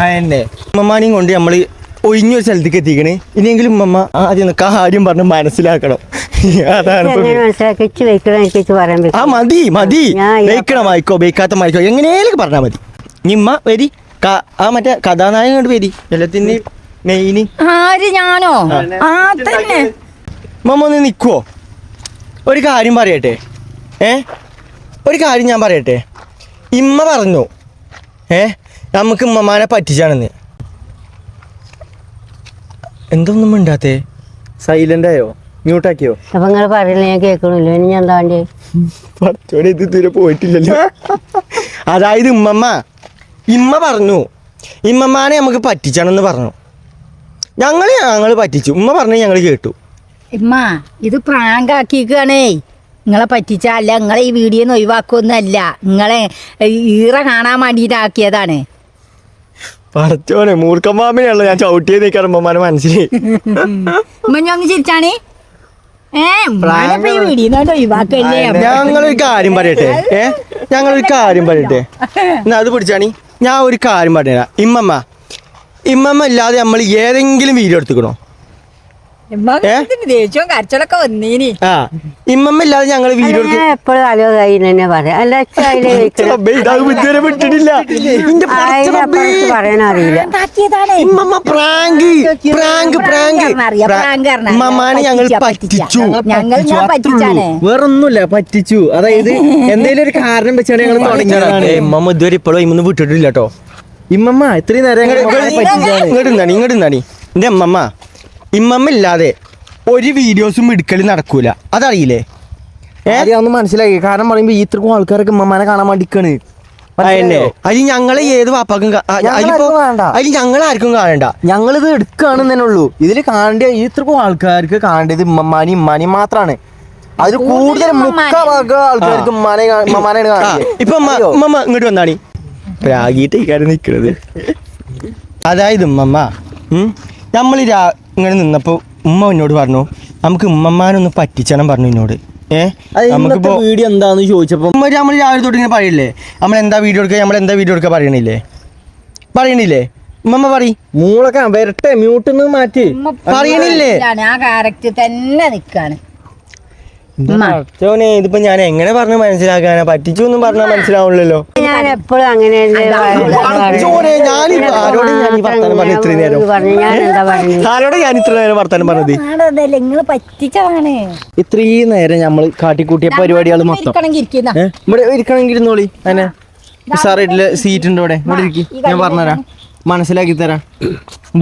അതന്നെ. ഉമ്മമാനെയും കൊണ്ട് നമ്മള് ഒഴിഞ്ഞൊരു സ്ഥലത്തേക്ക് എത്തിക്കണേ. ഇനിയെങ്കിലും ഉമ്മ ആദ്യം കാര്യം പറഞ്ഞ് മനസ്സിലാക്കണം. അതാണ് ആ മതി മതി. ബേക്കണം വായിക്കോ, ബേക്കാത്ത വായിക്കോ, എങ്ങനെയാലും പറഞ്ഞാൽ മതി. നിമ്മ വരി. ആ മറ്റേ കഥാനായകൻ കൊണ്ട് വരി. എല്ലാത്തിൻ്റെയും മെയിന് ആര്? ഞാനോ? മമ്മ ഒന്ന് നിൽക്കുവോ? ഒരു കാര്യം പറയട്ടെ. ഒരു കാര്യം ഞാൻ പറയട്ടെ. ഇമ്മ പറഞ്ഞു നമുക്ക് ഉമ്മമാനെ പറ്റിച്ചാണെന്ന്. എന്തൊന്നും മിണ്ടാത്തേ? സൈലന്റ് ആയോ? മ്യൂട്ടാക്കിയോ? അപ്പൊ നിങ്ങൾ പറയില്ല, ഞാൻ കേൾക്കണില്ല. ഇനി ഞാൻ എന്താ വേണ്ടി? പഠിച്ചോടെ ഇത് തീരെ പോയിട്ടില്ലല്ലോ. അതായത് ഇമ്മ പറഞ്ഞു, ഇമ്മമാനെ നമുക്ക് പറ്റിച്ചാണെന്ന് പറഞ്ഞു. ഞങ്ങൾ പറ്റിച്ചു. ഉമ്മ പറഞ്ഞു, ഞങ്ങൾ കേട്ടു. ഇമ്മ ഇത് പ്രാങ്ക് ആക്കിക്കാണേ. നിങ്ങളെ പറ്റിച്ചല്ല, നിങ്ങളെ ഈ വീഡിയോ ഒഴിവാക്കൊന്നല്ല, നിങ്ങളെ ഈറ കാണാൻ വേണ്ടിയിട്ടാക്കിയതാണ്. പറച്ചോനെ മൂർഖമ്മാമനെയല്ലോ ഞാൻ ചവിട്ടിയത് നിൽക്കാൻ ഉമ്മമാനെ മനസ്സിലായി. ഉമ്മ ഞാൻ ഒന്ന് ചിരിച്ചാണേ. ഈ വീഡിയോ ഒഴിവാക്കല്ലേ. ഞങ്ങളൊരു കാര്യം പറയട്ടെ. ഞങ്ങളൊരു കാര്യം പറയട്ടെ. എന്നാ അത് പിടിച്ചാണി. ഞാൻ ഒരു കാര്യം പറഞ്ഞുതരാം. ഇമ്മമ്മ ഇല്ലാതെ നമ്മൾ ഏതെങ്കിലും വീഡിയോ എടുത്തുക്കണോ? ദേഷ്യവും കരച്ചിലൊക്കെ വന്നീനി. ഇമ്മമ്മ ഇല്ലാതെ ഞങ്ങൾ വീഡിയോ എടുക്കും. എപ്പോഴും അലോ കൈ തന്നെ പറയാം. അല്ല വിട്ടിട്ടില്ല. പറയാനറിയില്ല. ഇമ്മമാനെ ഞങ്ങൾ പറ്റിച്ചു. വേറൊന്നുമില്ല, പറ്റിച്ചു. അതായത് എന്തെങ്കിലും ഒരു കാരണം വെച്ചാണ് ഞങ്ങൾ തുടങ്ങിയതാണ്. ഇമ്മമ്മ ഇതുവരെ ഇപ്പോഴും ഇമ്മൊന്നും വിട്ടിട്ടില്ല കേട്ടോ. ഇമ്മമ്മ ഇത്രയും നേരം ഇങ്ങോട്ട് നിന്നാണി. എന്റെ ഇമ്മമ്മ ഇല്ലാതെ ഒരു വീഡിയോസും എടുക്കലും നടക്കൂല. അതറിയില്ലേ? ഒന്ന് മനസ്സിലാക്കി. കാരണം പറയുമ്പോ ഇത്രക്കും ആൾക്കാരൊക്കെ ഇമ്മമാനെ കാണാൻ വേണ്ടിക്കാണ്. അതിൽ ഞങ്ങളെ ഏത് വാപ്പാക്കും അതിൽ ഞങ്ങൾ ആർക്കും കാണണ്ട. ഞങ്ങളിത് എടുക്കുകയാണെന്ന് തന്നെ ഉള്ളൂ. ഇതിൽ കാണേണ്ട ഇത്രക്കും ആൾക്കാർക്ക് കാണേണ്ടത് ഇമ്മമാനെയും ഇമ്മാനെയും മാത്രമാണ്. അതിൽ കൂടുതൽ മുക്കാഭാഗ ആൾക്കാർക്ക് ഇമ്മമാനെയാണ് കാണുന്നത്. ഇപ്പൊ ഉമ്മ ഇങ്ങോട്ട് വന്നാണി. പ്രാഗിയിട്ട് ഈ കാര്യം നിൽക്കുന്നത്. അതായത് നമ്മൾ ഇങ്ങനെ നിന്നപ്പോ ഉമ്മ എന്നോട് പറഞ്ഞു, നമുക്ക് ഉമ്മമാനൊന്ന് പറ്റിച്ചണം പറഞ്ഞു എന്നോട്. നമുക്കിപ്പോ വീഡിയോ എന്താന്ന് ചോദിച്ചപ്പോ നമ്മൾ രാവിലെ തൊട്ട് ഇങ്ങനെ പറയില്ലേ, നമ്മളെന്താ വീഡിയോ എടുക്കുക പറയണില്ലേ? ഉമ്മ പറയും മൂളൊക്കെ വരട്ടെ, മ്യൂട്ടിന്ന് മാറ്റി പറയണില്ലേ? ആ ക്യാരക്ടർ തന്നെ നിക്കാണ്. ഇതിപ്പോ ഞാൻ എങ്ങനെ പറഞ്ഞ് മനസ്സിലാക്കാനാ? പറ്റിച്ചു എന്നും പറഞ്ഞാൽ മനസ്സിലാവുള്ളല്ലോ. ഞാൻ എപ്പോഴും അങ്ങനെ ആരോട് ഞാൻ ഇത്ര നേരം വർത്താനം പറഞ്ഞത്? നിങ്ങള് പറ്റിച്ചതാണ്. ഇത്രയും നേരം നമ്മള് കാട്ടിക്കൂട്ടിയ പരിപാടികൾ മൊത്തം ഇവിടെ ഇരിക്കണമെങ്കിൽ ഇരുന്നോളി. അതിനെ സാറായിട്ടില്ല സീറ്റ് ഉണ്ട് ഇവിടെ. ഇവിടെ ഇരിക്കും, ഞാൻ പറഞ്ഞുതരാം, മനസ്സിലാക്കി തരാം.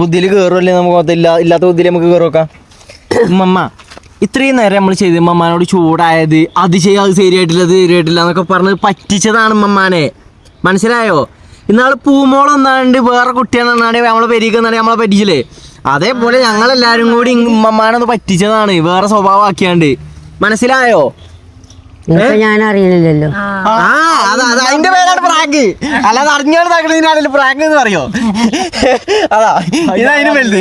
ബുദ്ധിയിൽ കയറുമല്ലേ നമുക്ക്? ഇല്ലാത്ത ബുദ്ധിയിൽ നമുക്ക് കയറുവെക്കാം. ഉമ്മ ഇത്രയും നേരം നമ്മൾ ചെയ്ത് ഉമ്മമാനോട് ചൂടായത്, അത് ശരിയായിട്ടില്ല എന്നൊക്കെ പറഞ്ഞ് പറ്റിച്ചതാണ് ഉമ്മമാനെ. മനസ്സിലായോ? ഇന്നാള് പൂമോളൊന്നാണ്ട് വേറെ കുട്ടിയാണെന്നാണ് നമ്മളെ പെരീക്കെന്നാണ് നമ്മളെ പറ്റിച്ചില്ലേ? അതേപോലെ ഞങ്ങളെല്ലാരും കൂടി ഉമ്മമാനൊന്ന് പറ്റിച്ചതാണ്, വേറെ സ്വഭാവമാക്കിയാണ്ട്. മനസ്സിലായോ? ഞാൻ അറിയില്ലല്ലോ. അതിന്റെ പേരാണ് പ്രാങ്ക്. അല്ലാതെ അറിഞ്ഞോട് താക്കണതിനാണല്ലോ പ്രാങ്ക് എന്ന് പറയോ? അതാ ഇതതിനും വലുത്.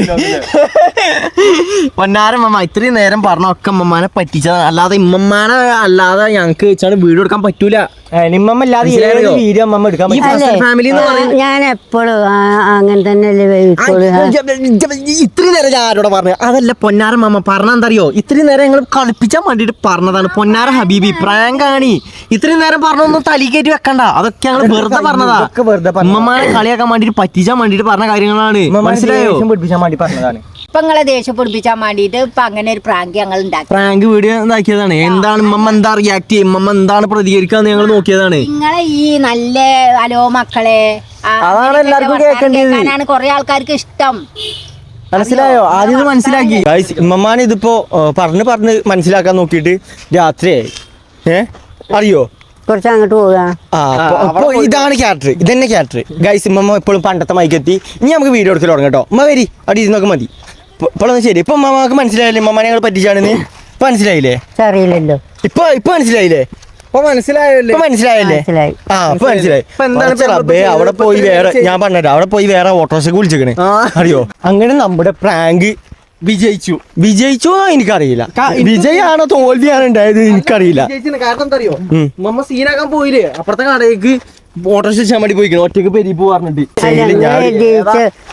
പൊന്നാരമ്മ ഇത്രയും നേരം പറഞ്ഞ ഒക്കെ ഉമ്മമാനെ പറ്റിച്ചതാണ്. അല്ലാതെ ഇമ്മമാനെ അല്ലാതെ ഞങ്ങക്ക് വെച്ചാണ് വീഡിയോ എടുക്കാൻ പറ്റൂല. ഇമ്മമ്മ ഇല്ലാതെ വീഡിയോ അമ്മ എടുക്കാൻ ഫാമിലി. ഞാൻ എപ്പോഴും അങ്ങനെ തന്നെയല്ലേ. ഇത്രയും നേരം ഞാൻ ആരോടെ പറഞ്ഞു? അതല്ല പൊന്നാരമ്മ പറഞ്ഞെന്തറിയോ? ഇത്രയും നേരം ഞങ്ങൾ കളിപ്പിച്ചാൻ വേണ്ടിട്ട് പറഞ്ഞതാണ്. പൊന്നാര ഹബീബി പ്രാങ്കാണി. ഇത്രയും നേരം പറഞ്ഞൊന്നും തലീക്കേറ്റി വെക്കണ്ട. അതൊക്കെ ഞങ്ങൾ വെറുതെ പറഞ്ഞതാ. ഉമ്മമാനെ കളിയാക്കാൻ വേണ്ടിട്ട് പറ്റിച്ചാൻ വേണ്ടിട്ട് പറഞ്ഞ കാര്യങ്ങളാണ്. മനസ്സിലായോ? പഠിപ്പിച്ചാൻ വേണ്ടി പറഞ്ഞതാണ്. ഇപ്പൊ നിങ്ങളെ ദേഷ്യം പിടിപ്പിച്ചാൻ വേണ്ടിട്ട് ഇപ്പൊ അങ്ങനെ ഒരു പ്രാങ്ക് ഞങ്ങൾ ഉണ്ടാക്കി. പ്രാങ്ക് വീഡിയോ ഉണ്ടാക്കിയതാണ്. എന്താണ് ഉമ്മ എന്താ റിയാക്ട് ചെയ്യും, ഉമ്മ എന്താണ് പ്രതികരിക്കാന്ന് ഞങ്ങൾ നോക്കിയതാണ്. നിങ്ങളെ ഈ നല്ല ഹലോ മക്കളെ അതാണ് എല്ലാവർക്കും കേൾക്കേണ്ടത്. കൊറേ ആൾക്കാർക്ക് ഇഷ്ടം. മനസ്സിലായോ? ആദ്യം ഇത് മനസ്സിലാക്കി. ഉമ്മമാനെ ഇതിപ്പോ പറഞ്ഞ് മനസ്സിലാക്കാൻ നോക്കിയിട്ട് രാത്രിയായി. അറിയോ? കുറച്ച് അങ്ങോട്ട് പോവുക. ഇതാണ് ക്യാരക്ടർ, ഇതന്നെ ക്യാരക്ടർ. ഗൈസ് ഉമ്മ എപ്പോഴും പണ്ടത്തെ മൈക്കെത്തി. ഇനി നമുക്ക് വീഡിയോ എടുക്കൽ തുടങ്ങാം കേട്ടോ. ഉമ്മ വരി അവിടെ ഇരുന്നൊക്കെ മതി. ഇപ്പോഴൊന്നും ശരി. ഇപ്പൊ ഉമ്മക്ക് മനസ്സിലായില്ലേ ഉമ്മമാനെ ഞങ്ങൾ പറ്റിച്ചാണെന്ന്? ഇപ്പൊ മനസ്സിലായില്ലേ? അറിയില്ലല്ലോ. ഇപ്പൊ മനസ്സിലായില്ലേ? മനസ്സിലായല്ലേ? മനസ്സിലായി. അവിടെ പോയി വേറെ, ഞാൻ പറഞ്ഞത് അവിടെ പോയി വേറെ ഓട്ടോറിക്ഷക്ക് വിളിച്ചേക്കണേ. അറിയോ? അങ്ങനെ നമ്മുടെ പ്രാങ്ക് വിജയിച്ചു എനിക്കറിയില്ല. വിജയാണോ തോൽവിയാണോ ഉണ്ടായത് എനിക്കറിയില്ല. കാരണം എന്താ അറിയോ? മമ്മ സീനാക്കാൻ പോയില്ലേ അപ്പുറത്തെ കടയിലേക്ക് ഓട്ടോറിക്ഷ വെച്ചാൽ വേണ്ടി പോയിക്കണം. ഒറ്റക്ക് പെരിപ്പോ പറഞ്ഞിട്ട്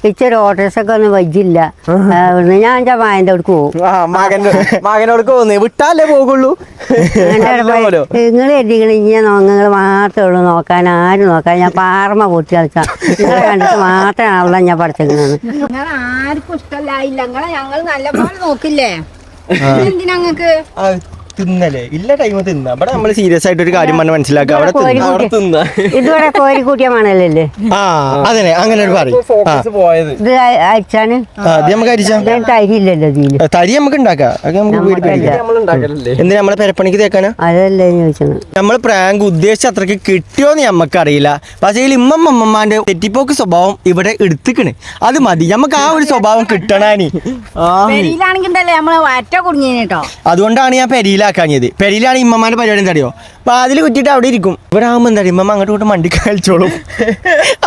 ഇച്ചൊരു ഓട്ടോറിക്ഷൊക്കെ ഒന്നും വജ്ജില്ല. ഞാൻ എന്റെ മായന്റെ അടുക്ക് പോകും. മകനോടക്ക് പോകുന്നേ വിട്ടാലേ പോകുള്ളൂ. നിങ്ങൾ എത്തിക്കണ നിങ്ങൾ മാത്രമേ ഉള്ളൂ നോക്കാൻ. ആരും നോക്കാൻ. ഞാൻ പാറമ പൊട്ടി കളിച്ചാ നിങ്ങളെ കണ്ടിട്ട് മാത്രമാണ് ഞാൻ പഠിച്ചേക്കുന്നത്. ആർക്കും ഇഷ്ടമല്ല. ഞങ്ങൾ നല്ലപോലെ നോക്കില്ലേ? എന്തിനാ? തിന്നല്ലേ ഇല്ല ടൈം തിന്നാ ഇവിടെ നമ്മൾ സീരിയസ് ആയിട്ട് ഒരു കാര്യം പറഞ്ഞ് മനസ്സിലാക്കുക അവിടെ തിന്നാ. ഇതുവരെ കോരിക്കൂട്ടിയമാണല്ലേ ആ അതന്നെ അങ്ങനെ ഒരു പറയും പോയത് ഇത് അയച്ചാണ് അത് നമുക്ക് അരിച്ചാ തരിയില്ലല്ലോ ഇതില് തരി നമുക്ക് ഉണ്ടാക്കാം അത് നമുക്ക് പേടിപ്പിക്കില്ല. എന്തിനാ നമ്മളെ പെരപ്പണിക്ക് തേക്കാനാ അതല്ലേ ചോദിച്ചത് നമ്മൾ പ്രാങ്ക് ഉദ്ദേശിച്ച അത്രയ്ക്ക് കിട്ടിയോന്ന് നമ്മക്കറിയില്ല. പക്ഷേ ഇമ്മമ്മമാന്റെ തെറ്റിപ്പോക്ക് സ്വഭാവം ഇവിടെ എടുത്തിക്കണ്. അത് മതി നമുക്ക് ആ ഒരു സ്വഭാവം കിട്ടണാനി. പെരിയിലാണെങ്കിൽ നമ്മളെ വറ്റ കുടുങ്ങിന് കേട്ടോ. അതുകൊണ്ടാണ് ഞാൻ പെരിയിലാക്കാഞ്ഞത്. പെരിയിലാണ് ഇമ്മമാന്റെ പരിപാടി എന്താ അറിയോ, വാതിൽ കുറ്റിട്ട് അവിടെ ഇരിക്കും. ഇവിടെ ആകുമ്പോ എന്താ അറിയോ, ഇമ്മമ്മ അങ്ങോട്ട് മണ്ടി കളിച്ചോളും.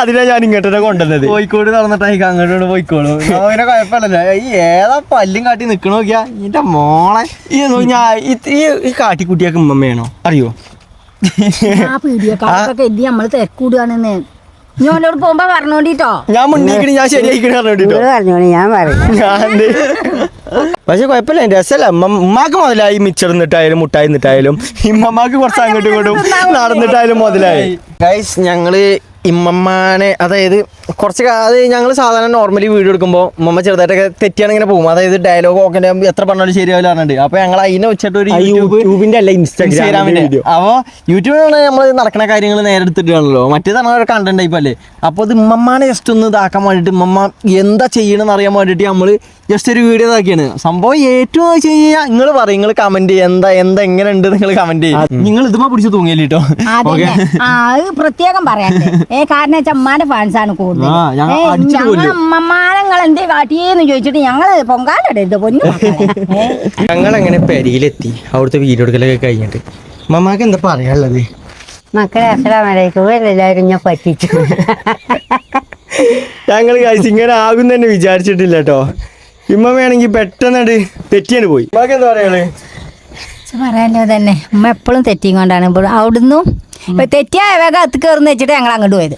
അതിനാ ഞാൻ ഇങ്ങോട്ടേ കൊണ്ടുവന്നത്. കോഴിക്കോട് നടന്നിട്ടായി അങ്ങോട്ട് പോയിക്കോളും. അങ്ങനെ കുഴപ്പമില്ലല്ലോ. ഈ ഏതാ പല്ലും കാട്ടി നിക്കണ നോക്കിയാ എന്റെ മോളെ. ഈ കാട്ടിക്കുട്ടിയൊക്കെ ഇമ്മമ്മയാണോ അറിയോ? ആ പീടിയക്കാർക്കൊക്കെ എത്തി നമ്മള് തിരക്കൂടുകയാണെന്ന് ഞോലോട് പോകുമ്പോ പറഞ്ഞോണ്ടിട്ടോ. ഞാൻ മുന്നേക്കണി ഞാൻ ശരിയായിക്കണ പറഞ്ഞോണ്ടിട്ടോ. പറഞ്ഞോളി ഞാൻ പറയും. പക്ഷെ കുഴപ്പമില്ല, രസമല്ല. ഉമ്മാക്ക് മുതലായി മിച്ചർ നിന്നിട്ടായാലും മുട്ടായി നിന്നിട്ടായാലും ഇമ്മമാക്ക് കുറച്ച് അങ്ങോട്ടും ഇങ്ങോട്ടും നടന്നിട്ടായാലും മുതലായി. ഗൈസ് ഞങ്ങള് ഇമ്മമ്മാനെ അതായത് കുറച്ച് അത് ഞങ്ങൾ സാധാരണ നോർമലി വീഡിയോ എടുക്കുമ്പോൾ ഉമ്മമ്മ ചെറുതായിട്ടൊക്കെ തെറ്റിയാണ് ഇങ്ങനെ പോകും. അതായത് ഡയലോഗ് ഒക്കെ എത്ര പറഞ്ഞാലും ശരിയാവില്ല പറഞ്ഞിട്ട്. അപ്പോൾ ഞങ്ങൾ അതിനെ വെച്ചിട്ട് ഒരു യൂട്യൂബിന്റെ അല്ല ഇൻസ്റ്റാഗ്രാമിന്റെ. അപ്പോൾ യൂട്യൂബിലാണ് നമ്മൾ നടക്കുന്ന കാര്യങ്ങൾ നേരെ എടുത്തിട്ടാണല്ലോ. മറ്റേതാണ് ഒരു കണ്ടന്റ് ടൈപ്പ് അല്ലേ. അപ്പോൾ അത് ഉമ്മമ്മാനെ ജസ്റ്റ് ഒന്ന് ഇതാക്കാൻ വേണ്ടിയിട്ട് ഉമ്മമ്മ എന്താ ചെയ്യണമെന്ന് അറിയാൻ വേണ്ടിയിട്ട് നമ്മൾ ജസ്റ്റ് ഒരു വീഡിയോ ഇതാക്കിയാണ്. സംഭവം ഏറ്റവും വെച്ച് കഴിഞ്ഞാൽ നിങ്ങൾ പറയും, നിങ്ങൾ കമന്റ് ചെയ്യുക എന്താ എങ്ങനെ ഉണ്ട് നിങ്ങൾ കമന്റ് ചെയ്യും. നിങ്ങൾ ഇതുമ്മ പിടിച്ച് തൂങ്ങിയല്ലോ കേട്ടോ. അത് പ്രത്യേകം പറയാണ്ട് കാരണം വെച്ചാൽ അമ്മാന്റെ ഫാൻസാണ് കൂടുതൽ. അമ്മമാരങ്ങൾ എന്തേ കാട്ടിയെന്ന് ചോദിച്ചിട്ട് ഞങ്ങള് പൊങ്കാലടരുത് പൊന്നു. ഞങ്ങളങ്ങനെ പെരിയിലെത്തി. അവിടുത്തെ വീഡിയോ എടുക്കലൊക്കെ കഴിഞ്ഞിട്ട് മമ്മാക്ക് എന്താ പറയാനുള്ളത്? മക്കളെ അസ്സലാമലൈക്കും. എല്ലാവരും ഞാൻ പറ്റിച്ചു. ഞങ്ങൾ കഴിച്ച് ഇങ്ങനെ ആകും തന്നെ വിചാരിച്ചിട്ടില്ല കേട്ടോ. ഇമ്മയാണെങ്കിൽ പെട്ടെന്ന് തെറ്റിയാണ് പോയി. മമ്മക്ക് എന്താ പറയാള്? പറയാനോ തന്നെ ഉമ്മ എപ്പോഴും തെറ്റിയും കൊണ്ടാണ് ഇപ്പോൾ അവിടുന്ന് തെറ്റിയ വേഗം അത്ത് കയറുന്ന വെച്ചിട്ട് ഞങ്ങൾ അങ്ങോട്ട് പോയത്.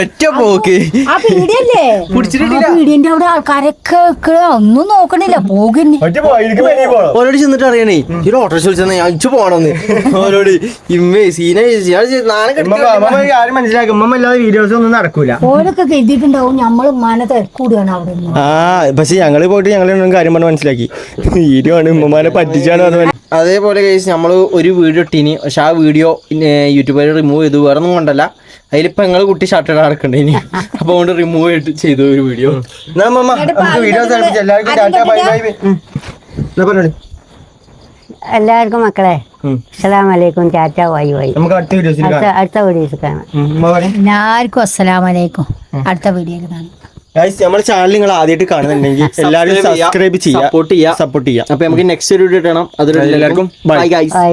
ഒറ്റ പോക്ക് ആ പീടിയല്ലേ, പീടിയന്റെ അവിടെ ആൾക്കാരൊക്കെ ഒന്നും നോക്കണില്ല പോകുന്നേ. ഓരോട് ചെന്നിട്ട് അറിയണേ ഒരു ഓട്ടോ വിളിച്ചാൽ ഞാൻ ഇച്ചു പോണെന്ന്. ഓരോട് ഇമ്മേ സീന മനസ്സിലാക്കും. ഉമ്മ അല്ലാതെ വീഡിയോസ് ഒന്നും നടക്കൂല. ഓരൊക്കെ കരുതിയിട്ടുണ്ടാവും നമ്മൾ ഉമ്മാനെ തിരക്കൂടുകയാണ് അവിടെ നിന്ന്. ആ പക്ഷെ ഞങ്ങള് പോയിട്ട് ഞങ്ങൾ കാര്യം പറഞ്ഞ് മനസ്സിലാക്കി വീഡിയോ ആണ് ഉമ്മമാനെ പറ്റിച്ചാണ്. അതേപോലെ കേസ് നമ്മൾ ഒരു വീഡിയോ ഇട്ടിനി. പക്ഷെ ആ വീഡിയോ യൂട്യൂബിൽ റിമൂവ് ചെയ്തു. വേറെ ഒന്നും കൊണ്ടല്ല, അതിലിപ്പോ ഞങ്ങൾ കുട്ടി ഷർട്ട് നടക്കണ്ടേ ഇനി. അപ്പൊ കൊണ്ട് റിമൂവ് ചെയ്തു ഒരു വീഡിയോ. എല്ലാവർക്കും മക്കളെ അസ്സലാമലൈക്കും. Tata bye bye. അടുത്ത വീഡിയോസ് കാണാം. എല്ലാവർക്കും അസ്സലാമലൈക്കും. അടുത്ത വീഡിയോയിൽ കാണാം. നമ്മുടെ ചാനൽ നിങ്ങൾ ആദ്യമായിട്ട് കാണുന്നുണ്ടെങ്കിൽ എല്ലാവരും സബ്സ്ക്രൈബ് ചെയ്യുക, സപ്പോർട്ട് ചെയ്യുക. അപ്പൊ നമുക്ക് നെക്സ്റ്റ് വീഡിയോ ഇടണം. അതിൽ എല്ലാവർക്കും ബൈ ഗൈസ്.